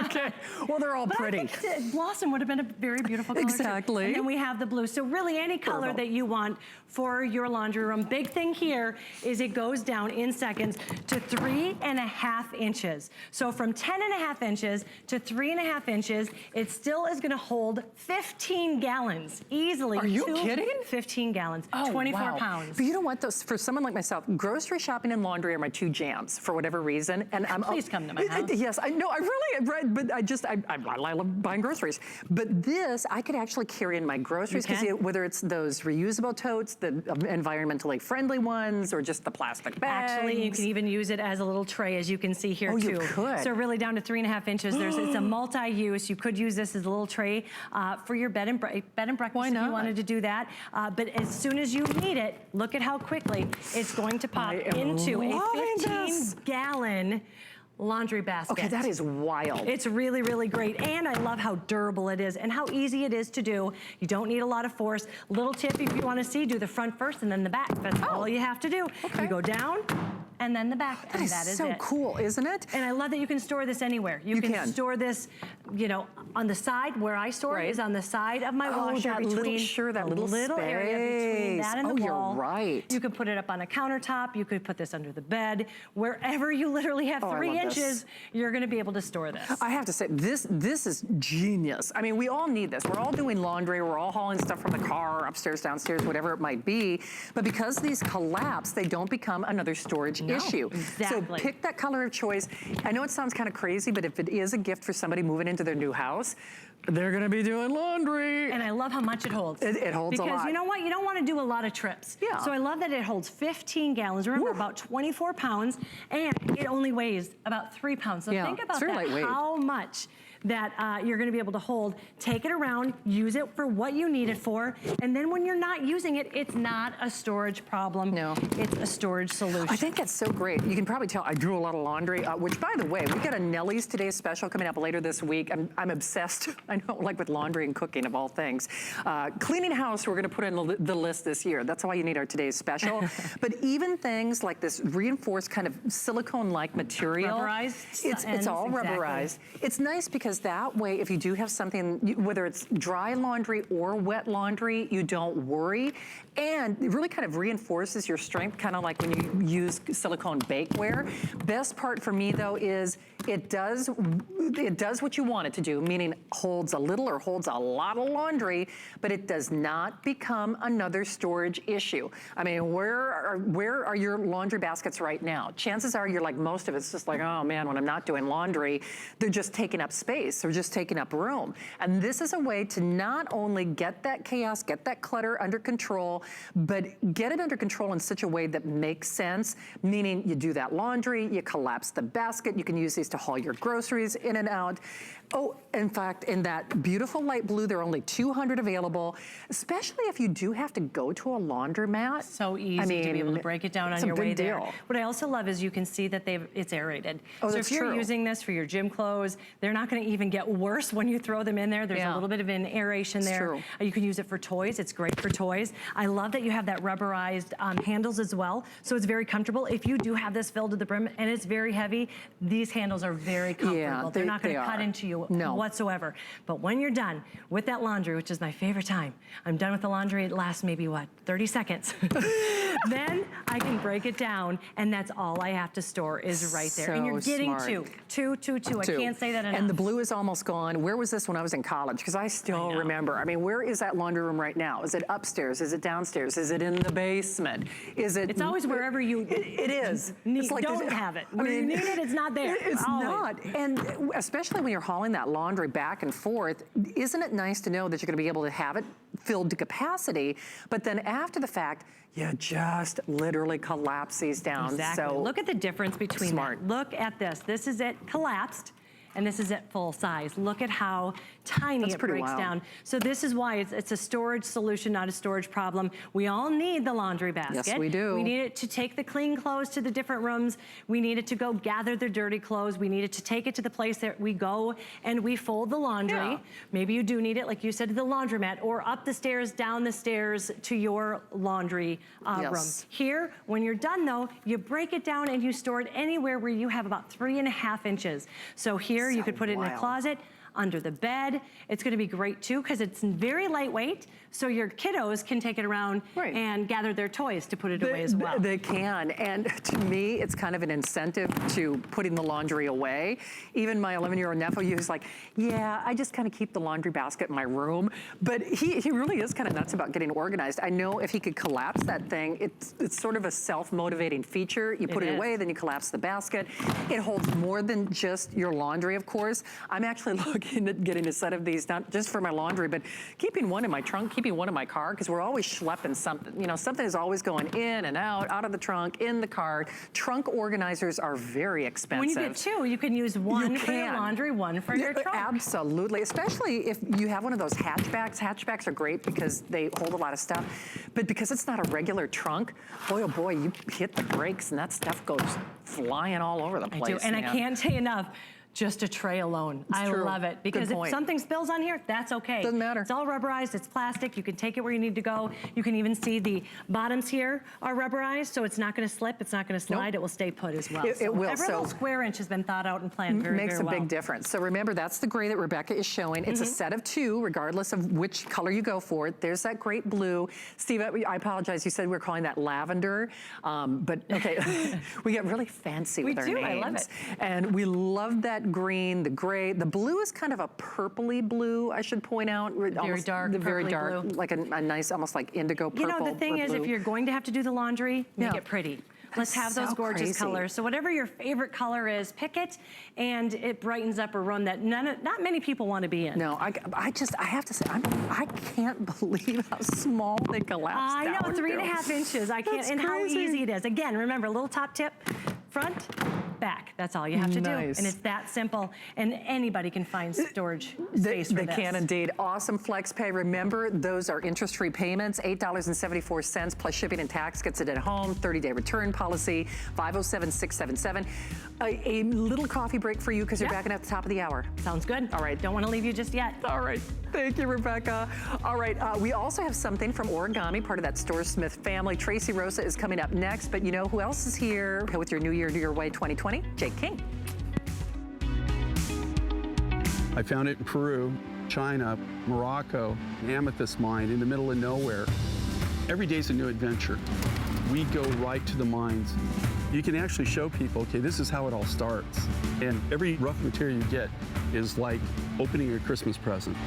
Okay, well, they're all pretty. I think blossom would have been a very beautiful color. Exactly. Too. And then we have the blue. So really any color that you want for your laundry room. Big thing here is it goes down in seconds to 3.5 inches. So from 10.5 inches to 3.5 inches, it still is gonna hold 15 gallons easily. Are you kidding? 15 gallons, oh, 24 pounds. But you know what, though, for someone like myself, grocery shopping and laundry are my 2 jams for whatever reason. And Please come to my house. Yes, I know, I love buying groceries. But this, I could actually carry in my groceries, because whether it's those reusable totes, the environmentally friendly ones, or just the plastic bags. Actually, you can even use it as a little tray, as you can see here, too. You could. So really down to 3.5 inches. It's a multi-use. You could use this as a little tray for your bed and breakfast. Why not? If you wanted to do that. But as soon as you need it, look at how quickly it's going to pop into a 15-gallon laundry basket. Okay, that is wild. It's really, really great. And I love how durable it is and how easy it is to do. You don't need a lot of force. Little tip, if you want to see, do the front first and then the back. That's all you have to do. Okay. You go down and then the back, and that is so it. cool, isn't it? And I love that you can store this anywhere. You can store this, you know, on the side. Where I store it is on the side of my washer, that between that little area between that and the wall. You're right. You could put it up on a countertop. You could put this under the bed. Wherever you literally have 3 inches, you're going to be able to store this. I have to say, this is genius. I mean, we all need this. We're all doing laundry. We're all hauling stuff from the car, upstairs, downstairs, whatever it might be. But because these collapse, they don't become another storage issue. Exactly. So pick that color of choice. I know it sounds kind of crazy, but if it is a gift for somebody moving into their new house, They're gonna be doing laundry. And I love how much it holds. It holds a lot. Because you know what? You don't want to do a lot of trips. Yeah. So I love that it holds 15 gallons. Remember, about 24 pounds, and it only weighs about 3 pounds. So Yeah, think about it's very that, lightweight. how much that you're gonna be able to hold. Take it around, use it for what you need it for, and then when you're not using it, it's not a storage problem. No. It's a storage solution. I think that's so great. You can probably tell I drew a lot of laundry, which by the way, we got a Nellie's Today special coming up later this week. I'm obsessed, I know, like with laundry and cooking of all things. Cleaning house, we're gonna put in the list this year. That's why you need our Today's special. But even things like this reinforced kind of silicone-like material. Rubberized It's all ends, rubberized. exactly. It's nice because that way, if you do have something, whether it's dry laundry or wet laundry, you don't worry. And it really kind of reinforces your strength, kind of like when you use silicone bakeware. Best part for me though is it does what you want it to do, meaning holds a little or holds a lot of laundry, but it does not become another storage issue. I mean, where are your laundry baskets right now? Chances are you're like most of it's just like, oh man, when I'm not doing laundry, they're just taking up space, they're just taking up room. And this is a way to not only get that chaos, get that clutter under control, but get it under control in such a way that makes sense, meaning you do that laundry, you collapse the basket, you can use these to haul your groceries in and out. Oh, in fact, in that beautiful light blue, there are only 200 available, especially if you do have to go to a laundromat. So easy to be able to break it down on your way there. What I also love is you can see that it's aerated. Oh, so that's if you're true. using this for your gym clothes, they're not going to even get worse when you throw them in there. There's a little bit of an aeration there. True. You can use it for toys. It's great for toys. I love that you have that rubberized handles as well. So it's very comfortable. If you do have this filled to the brim and it's very heavy, these handles are very comfortable. Yeah, they're not going to they cut are. into you No. whatsoever. But when you're done with that laundry, which is my favorite time, I'm done with the laundry. It lasts maybe, what, 30 seconds. Then I can break it down, and that's all I have to store is right there. And you're So getting smart. two. I can't say that enough. And the blue is almost gone. Where was this when I was in college? Because I still remember. I mean, where is that laundry room right now? Is it upstairs? Is it downstairs? Is it in the basement? Is it? It's always wherever you It is. It's like don't have it. When you need it, it's not there. It's Always. not. And especially when you're hauling that laundry back and forth, isn't it nice to know that you're going to be able to have it filled to capacity, but then after the fact, you just literally collapse these down. Exactly. So look at the difference between smart. that. Look at this. This is it collapsed, and this is at full size. Look at how tiny That's it pretty breaks wild. down. So this is why it's a storage solution, not a storage problem. We all need the laundry basket. Yes, we do. We need it to take the clean clothes to the different rooms. We need it to go gather the dirty clothes. We need it to take it to the place that we go and we fold the laundry. Yeah. Maybe you do need it, like you said, to the laundromat, or up the stairs, down the stairs to your laundry room. Yes. Here, when you're done though, you break it down and you store it anywhere where you have about 3.5 inches. So here you could put it in a wild. closet, under the bed. It's gonna be great too, because it's very lightweight, so your kiddos can take it around and gather their toys to put it away as well. They can, and to me, it's kind of an incentive to putting the laundry away. Even my 11-year-old nephew is like, yeah, I just kind of keep the laundry basket in my room, but he really is kind of nuts about getting organized. I know if he could collapse that thing, it's sort of a self-motivating feature. You put it away, then you collapse the basket. It holds more than just your laundry, of course. I'm actually looking at getting a set of these, not just for my laundry, but keeping one in my trunk, keeping one in my car, because we're always schlepping something. You know, something is always going in and out of the trunk, in the car. Trunk organizers are very expensive. When you get two, you can use one for your laundry, one for your trunk. Absolutely, especially if you have one of those hatchbacks. Hatchbacks are great because they hold a lot of stuff, but because it's not a regular trunk, boy, oh boy, you hit the brakes and that stuff goes flying all over the place. I do, and I can't say enough. Just a tray alone. I love it, because if something spills on here, that's okay. Doesn't matter. It's all rubberized, it's plastic, you can take it where you need to go. You can even see the bottoms here are rubberized, so it's not gonna slip, it's not gonna slide, it will stay put as well. It will. Every little square inch has been thought out and planned very, makes very well. a big difference. So remember, that's the gray that Rebecca is showing. It's a set of 2, regardless of which color you go for. There's that great blue. Steve, I apologize, you said we were calling that lavender, but okay, we get really fancy with our names. I love it. And we love that green, the gray. The blue is kind of a purpley blue, I should point out. Very dark, very purpley dark, blue. like a nice, almost like indigo purple. You know, the thing is, blue. if you're going to have to do the laundry, make it pretty. Let's have those gorgeous colors. So whatever your favorite color is, pick it, and it brightens up a room that not many people want to be in. No, I have to say, I can't believe how small they collapse I down know, 3.5 inches. I can't, and how easy it is. Again, remember, a little top tip, front, back. That's all you have to do. And it's that simple. And anybody can find storage space for this. They can indeed. Awesome flex pay. Remember, those are interest-free payments, $8.74 plus shipping and tax gets it at home, 30-day return policy, 507-677. A little coffee break for you because you're backing at the top of the hour. Sounds good. All right. Don't want to leave you just yet. All right. Thank you, Rebecca. All right. We also have something from Origami, part of that Store Smith family. Tracy Rosa is coming up next, but you know who else is here with your New Year, Your Way 2020? Jake King. I found it in Peru, China, Morocco, an amethyst mine in the middle of nowhere. Every day's a new adventure. We go right to the mines. You can actually show people, okay, this is how it all starts. And every rough material you get is like opening a Christmas present.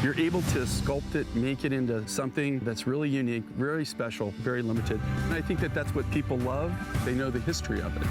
You're able to sculpt it, make it into something that's really unique, very special, very limited. And I think that that's what people love. They know the history of it.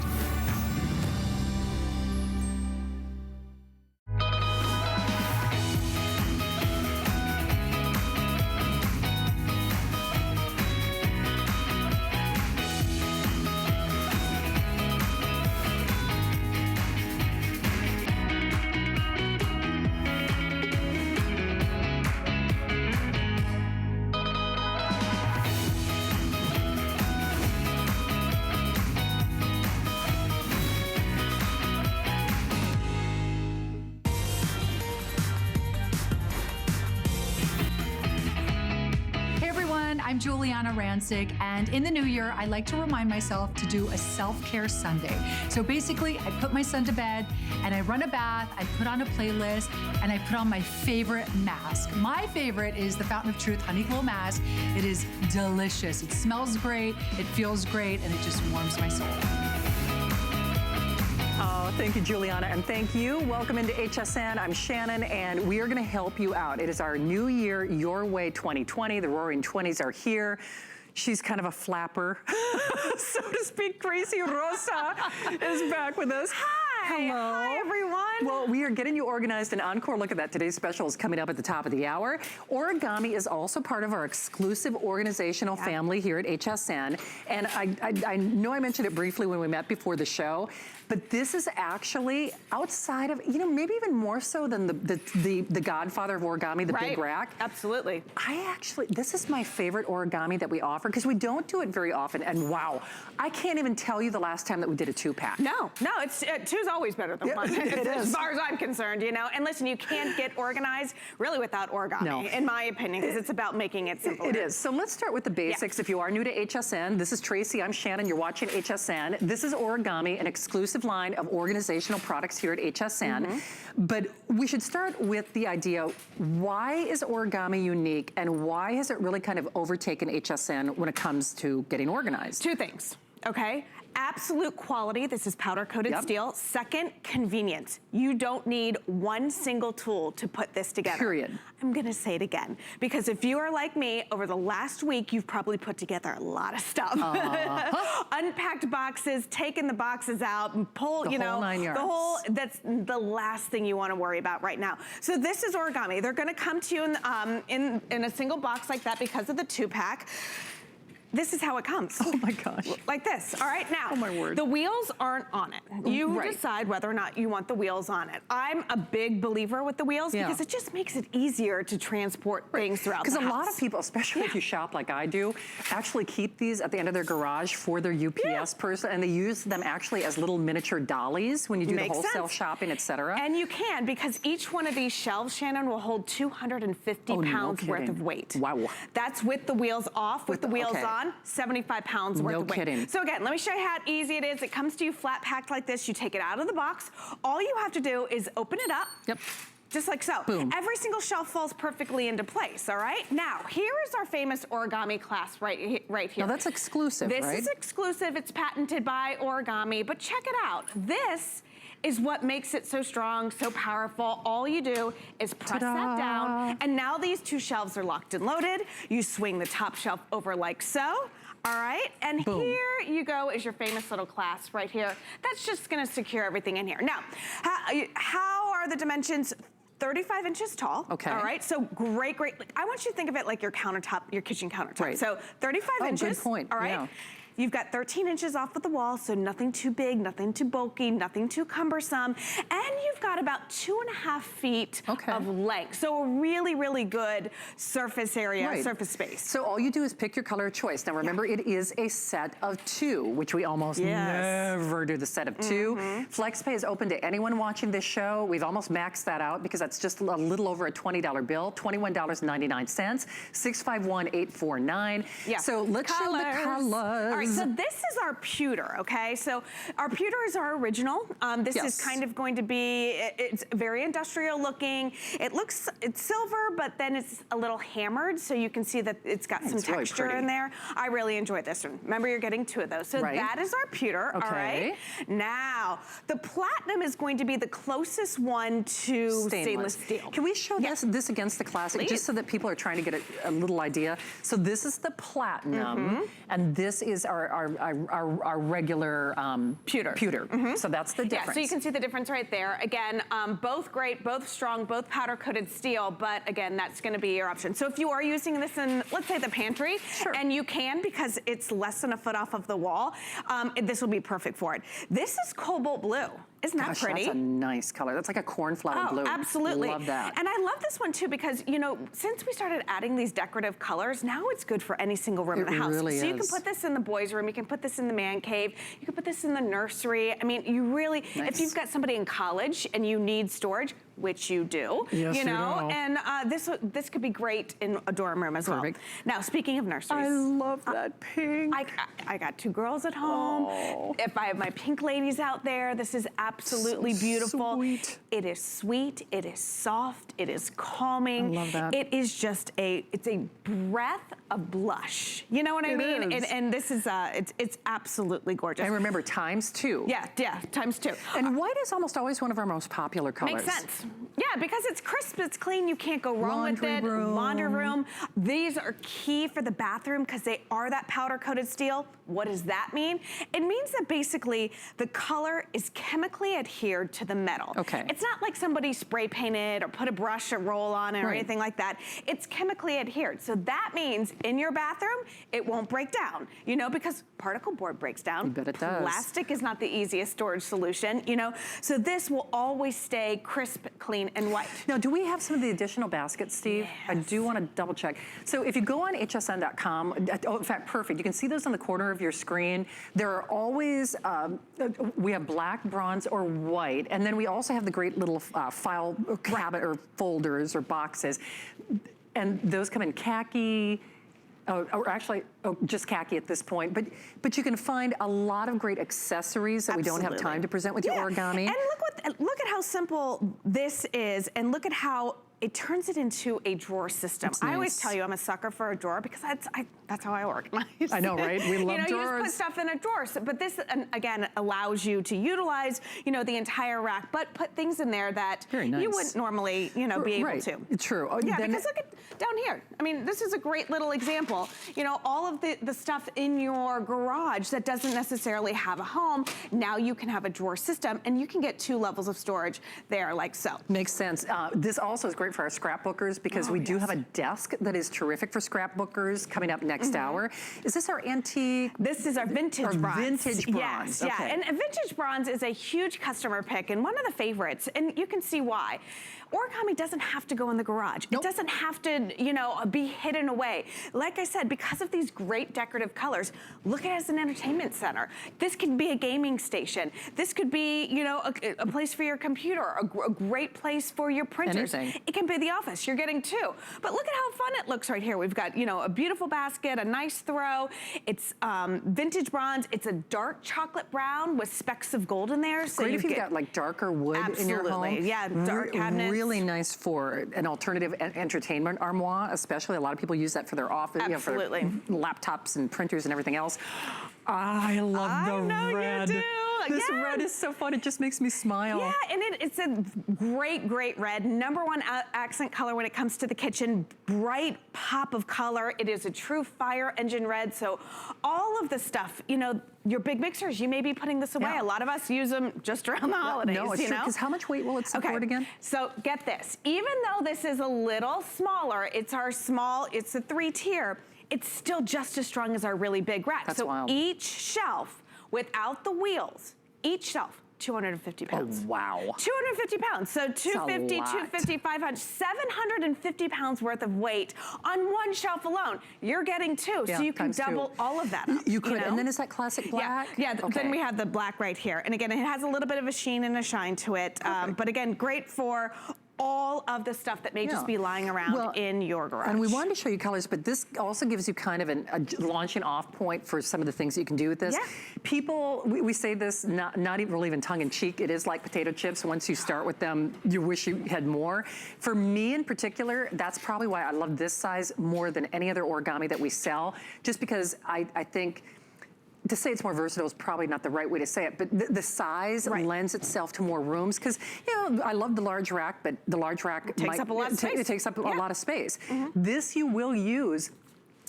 I'm Juliana Rancic, and in the new year, I like to remind myself to do a self-care Sunday. So basically, I put my son to bed, and I run a bath, I put on a playlist, and I put on my favorite mask. My favorite is the Fountain of Truth Honey Glow Mask. It is delicious. It smells great, it feels great, and it just warms my soul. Oh, thank you, Juliana, and thank you. Welcome into HSN. I'm Shannon, and we are going to help you out. It is our New Year, Your Way 2020. The Roaring 20s are here. She's kind of a flapper, so to speak. Tracy Rosa is back with us. Hi. Hello. Hi, everyone. Well, we are getting you organized. An encore look at that. Today's special is coming up at the top of the hour. Origami is also part of our exclusive organizational family here at HSN. And I know I mentioned it briefly when we met before the show, but this is actually outside of, you know, maybe even more so than the godfather of origami, the Big Rack. Absolutely. This is my favorite origami that we offer because we don't do it very often. And wow, I can't even tell you the last time that we did a 2-pack. No, it's two's always better than one. As far as I'm concerned, you know. And listen, you can't get organized really without origami, in my opinion, because it's about making it simple. It is. So let's start with the basics. If you are new to HSN, this is Tracy, I'm Shannon, you're watching HSN. This is Origami, an exclusive line of organizational products here at HSN. But we should start with the idea, why is origami unique and why has it really kind of overtaken HSN when it comes to getting organized? Two things, okay? Absolute quality, this is powder coated steel. Second, convenience. You don't need one single tool to put this together. Period. I'm gonna say it again, because if you are like me, over the last week, you've probably put together a lot of stuff. Unpacked boxes, taken the boxes out, and pull, the whole 9 yards. That's the last thing you wanna worry about right now. So this is origami. They're gonna come to you in a single box like that because of the 2-pack. This is how it comes. Oh my gosh. Like this, all right? Now, oh my word. The wheels aren't on it. You decide whether or not you want the wheels on it. I'm a big believer with the wheels because it just makes it easier to transport things throughout the house. Because a lot of people, especially if you shop like I do, actually keep these at the end of their garage for their UPS person, and they use them actually as little miniature dollies when you do the wholesale shopping, et cetera. And you can, because each one of these shelves, Shannon, will hold 250 pounds worth of weight. Wow. That's with the wheels off, with the wheels on. 75 pounds worth of weight. No kidding. So again, let me show you how easy it is. It comes to you flat packed like this. You take it out of the box. All you have to do is open it up. Yep. Just like so. Boom. Every single shelf falls perfectly into place, all right? Now, here is our famous origami class right here. Now that's exclusive, This is exclusive. It's patented by Origami, but check it out. This is what makes it so strong, so powerful. All you do is press that down, and now these two shelves are locked and loaded. You swing the top shelf over like so. All right, and Boom. here you go is your famous little clasp right here. That's just gonna secure everything in here. Now, how are the dimensions? 35 inches tall. Okay. All right. So great. I want you to think of it like your countertop, your kitchen countertop. Right. So 35 inches. Good point. All right. Yeah. You've got 13 inches off of the wall, so nothing too big, nothing too bulky, nothing too cumbersome. And you've got about 2.5 feet of length. So a really, really good surface area, surface space. So all you do is pick your color of choice. Now remember, it is a set of 2, which we almost never do the set of 2. FlexPay is open to anyone watching this show. We've almost maxed that out because that's just a little over a $20 bill, $21.99, 651-849. Yeah. So let's show the colors. All right, so this is our pewter, okay? So our pewter is our original. This is kind of going to be, it's very industrial looking. It's silver, but then it's a little hammered, so you can see that it's got some texture in there. I really enjoyed this one. Remember, you're getting 2 of those. So that is our pewter, all right? Now, the platinum is going to be the closest one to stainless steel. Can we show this against the classic, just so that people are trying to get a little idea? So this is the platinum, and this is our regular pewter. So that's the difference. Yeah, so you can see the difference right there. Again, both great, both strong, both powder coated steel, but again, that's gonna be your option. So if you are using this in, let's say, the pantry, and you can because it's less than a foot off of the wall, this will be perfect for it. This is cobalt blue. Isn't that pretty? That's a nice color. That's like a cornflower blue. Absolutely. Love that. And I love this one too because, you know, since we started adding these decorative colors, now it's good for any single room in the house. Really so you can put this in the boys' room, you can put this in the man cave, you can put this in the nursery. I mean, you really, if you've got somebody in college and you need storage, which you do, you know, and this could be great in a dorm room as well. Now, speaking of nurseries. I love that pink. I got 2 girls at home. If I have my pink ladies out there, this is absolutely beautiful. Sweet. It is sweet, it is soft, it is calming. I love that. It is just it's a breath of blush. You know what I mean? And this is, it's absolutely gorgeous. And remember, ×2. Yeah, ×2. And white is almost always one of our most popular colors. Makes sense. Yeah, because it's crisp, it's clean, you can't go wrong with it. Room. Laundry room. These are key for the bathroom because they are that powder coated steel. What does that mean? It means that basically the color is chemically adhered to the metal. Okay. It's not like somebody spray painted or put a brush or roll on it or anything like that. It's chemically adhered. So that means in your bathroom, it won't break down, you know, because particle board breaks down. I bet it does. Plastic is not the easiest storage solution, you know. So this will always stay crisp, clean, and white. Now, do we have some of the additional baskets, Steve? I do want to double check. So if you go on hsn.com, in fact, perfect. You can see those on the corner of your screen. There are always, we have black, bronze, or white. And then we also have the great little file cabinet or folders or boxes. And those come in khaki, or actually, just khaki at this point. But you can find a lot of great accessories that we don't have time to present with your origami. And look at how simple this is, and look at how it turns it into a drawer system. That's nice. I always tell you I'm a sucker for a drawer because that's how I organize. I know, right? We love drawers. You just put stuff in a drawer. So, but this, again, allows you to utilize, you know, the entire rack, but put things in there that you wouldn't normally, you know, be able to. True. Yeah, because look at down here. I mean, this is a great little example. You know, all of the stuff in your garage that doesn't necessarily have a home, now you can have a drawer system and you can get 2 levels of storage there like so. Makes sense. This also is great for our scrapbookers because we do have a desk that is terrific for scrapbookers coming up next hour. Is this our antique? This is our vintage bronze. Vintage bronze. Yes, yeah. And vintage bronze is a huge customer pick and one of the favorites, and you can see why. Origami doesn't have to go in the garage. It doesn't have to, you know, be hidden away. Like I said, because of these great decorative colors, look at it as an entertainment center. This could be a gaming station. This could be, you know, a place for your computer, a great place for your printers. Anything. It can be the office. You're getting 2. But look at how fun it looks right here. We've got, you know, a beautiful basket, a nice throw. It's vintage bronze. It's a dark chocolate brown with specks of gold in there. So great if you've got like darker wood in your home. Yeah, dark cabinets. Really nice for an alternative entertainment armoire, especially. A lot of people use that for their office, you know, for laptops and printers and everything else. I love the red. You do. This red is so fun. It just makes me smile. Yeah, and it's a great, great red. #1 accent color when it comes to the kitchen. Bright pop of color. It is a true fire engine red. So all of the stuff, you know, your big mixers, you may be putting this away. Yeah. A lot of us use them just around the holidays, No, it's you true, know? because how much weight will it support again? So get this. Even though this is a little smaller, it's a 3-tier, it's still just as strong as our really big rack. That's so wild. each shelf, without the wheels, each shelf, 250 pounds. Oh, wow. 250 pounds. So 250, lot. 250, 500, 750 pounds worth of weight on one shelf alone. You're getting two, Yeah, so you can times two. double all of that up. You could, know? and then is that classic black? Yeah, Okay. then we have the black right here. And again, it has a little bit of a sheen and a shine to it. But again, great for all of the stuff that may just be lying around in your garage. And we wanted to show you colors, but this also gives you kind of a launching off point for some of the things that you can do with this. Yeah. People, we say this not even really even tongue in cheek, it is like potato chips. Once you start with them, you wish you had more. For me in particular, that's probably why I love this size more than any other origami that we sell, just because I think, to say it's more versatile is probably not the right way to say it, but the size lends itself to more rooms, because, you know, I love the large rack, but the large rack takes up a lot of space. It takes up a lot of space. This you will use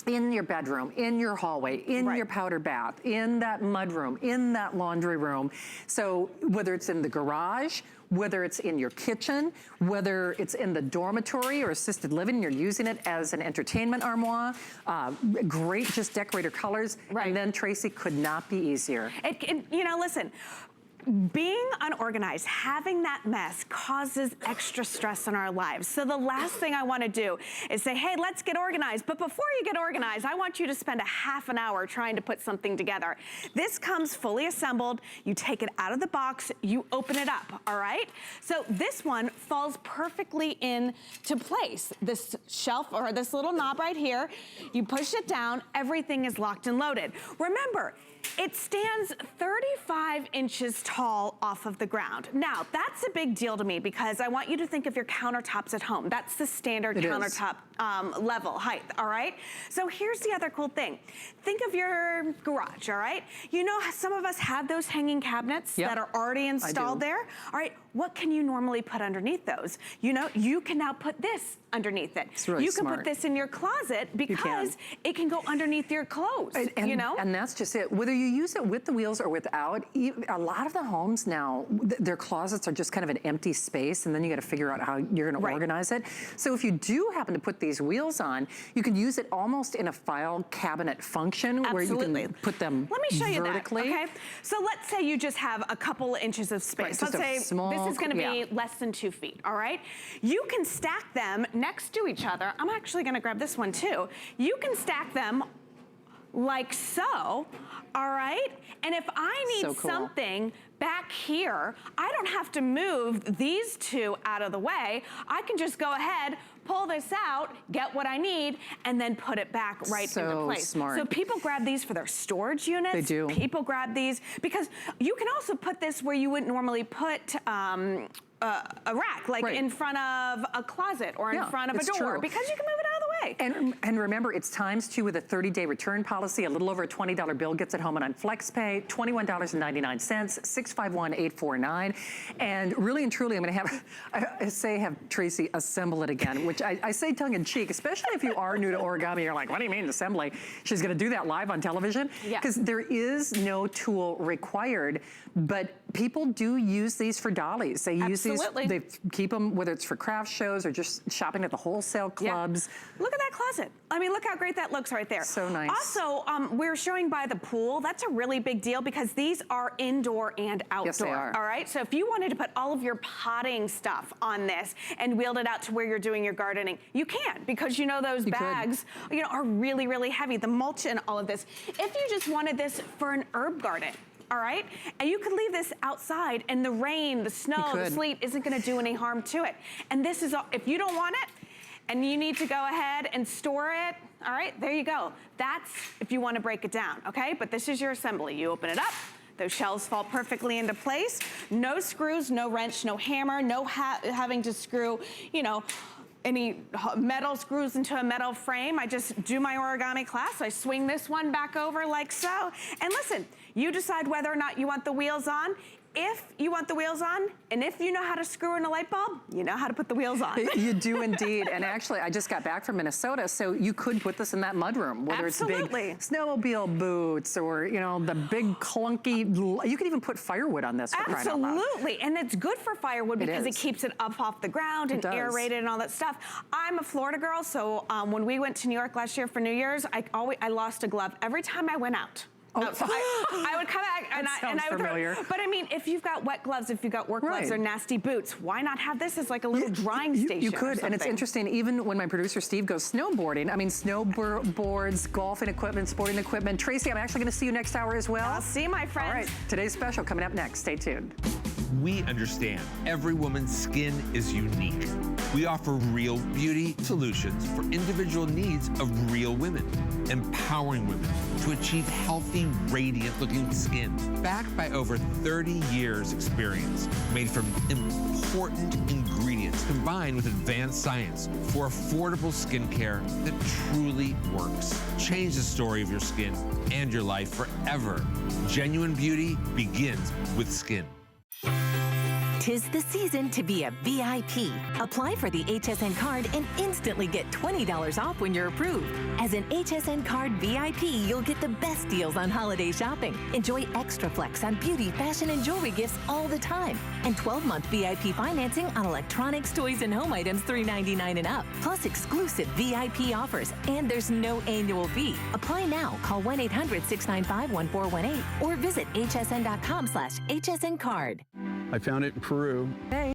in your bedroom, in your hallway, in your powder bath, in that mud room, in that laundry room. So whether it's in the garage, whether it's in your kitchen, whether it's in the dormitory or assisted living, you're using it as an entertainment armoire. Great, just decorator colors. And then, Tracy, could not be easier. You know, listen, being unorganized, having that mess causes extra stress in our lives. So the last thing I want to do is say, hey, let's get organized. But before you get organized, I want you to spend a half an hour trying to put something together. This comes fully assembled. You take it out of the box, you open it up, all right? So this one falls perfectly into place. This shelf, or this little knob right here, you push it down, everything is locked and loaded. Remember, it stands 35 inches tall off of the ground. Now, that's a big deal to me because I want you to think of your countertops at home. That's the standard countertop level height, all right? So here's the other cool thing. Think of your garage, all right? You know, some of us have those hanging cabinets that are already installed there. All right, what can you normally put underneath those? You know, you can now put this underneath it. It's really you can smart. put this in your closet because it can go underneath your clothes, you know? And that's just it. Whether you use it with the wheels or without, a lot of the homes now, their closets are just kind of an empty space, and then you got to figure out how you're going to organize it. So if you do happen to put these wheels on, you can use it almost in a file cabinet function where you can put them Let me show you vertically. that, okay? So let's say you just have a couple inches of space. Let's say this is going to be less than 2 feet, all right? You can stack them next to each other. I'm actually going to grab this one too. You can stack them like so, all right? And if I need something back here, I don't have to move these two out of the way. I can just go ahead, pull this out, get what I need, and then put it back into place. Smart. So people grab these for their storage units. They do. People grab these because you can also put this where you wouldn't normally put a rack, like in front of a closet or in front of a door, because you can move it out of the way. And remember, it's ×2 with a 30-day return policy. A little over a $20 bill gets it home and on FlexPay, $21.99, 651-849. And really and truly, I'm going to have Tracy assemble it again, which I say tongue-in-cheek, especially if you are new to origami. You're like, what do you mean assembly? She's going to do that live on television? Because there is no tool required, but people do use these for dollies. They use these, they keep them, whether it's for craft shows or just shopping at the wholesale clubs. Look at that closet. I mean, look how great that looks right there. So nice. Also, we're showing by the pool. That's a really big deal because these are indoor and outdoor. Yes, they are. All right, so if you wanted to put all of your potting stuff on this and wheeled it out to where you're doing your gardening, you can, because you know those bags, you know, are really, really heavy. The mulch and all of this. If you just wanted this for an herb garden, all right? And you could leave this outside and the rain, the snow, the sleet isn't gonna do any harm to it. And this is, if you don't want it and you need to go ahead and store it, all right, there you go. That's if you wanna break it down, okay? But this is your assembly. You open it up, those shelves fall perfectly into place. No screws, no wrench, no hammer, no having to screw, you know, any metal screws into a metal frame. I just do my origami class. I swing this one back over like so. And listen, you decide whether or not you want the wheels on. If you want the wheels on, and if you know how to screw in a light bulb, you know how to put the wheels on. You do indeed. And actually, I just got back from Minnesota, so you could put this in that mudroom, whether Absolutely. it's big snowmobile boots or, you know, the big clunky, you could even put firewood on this for crying out loud. Absolutely, and it's good for firewood because it keeps it up off the ground and aerated and all that stuff. I'm a Florida girl, so when we went to New York last year for New Year's, I lost a glove every time I went out. Oh, so I would come back and I would familiar. But I mean, if you've got wet gloves, if you've got work gloves or nasty boots, why not have this as like a little drying station? You could, and it's interesting, even when my producer Steve goes snowboarding, I mean, snowboards, golfing equipment, sporting equipment. Tracy, I'm actually gonna see you next hour as well. I'll see you, my friends. All right, today's special coming up next. Stay tuned. We understand every woman's skin is unique. We offer real beauty solutions for individual needs of real women, empowering women to achieve healthy, radiant-looking skin, backed by over 30 years experience, made from important ingredients combined with advanced science for affordable skincare that truly works. Change the story of your skin and your life forever. Genuine beauty begins with skin. 'Tis the season to be a VIP. Apply for the HSN card and instantly get $20 off when you're approved. As an HSN card VIP, you'll get the best deals on holiday shopping. Enjoy extra flex on beauty, fashion, and jewelry gifts all the time. And 12-month VIP financing on electronics, toys, and home items $3.99 and up. Plus exclusive VIP offers. And there's no annual fee. Apply now. Call 1-800-695-1418 or visit hsn.com/HSN card. I found it in Peru. Hey.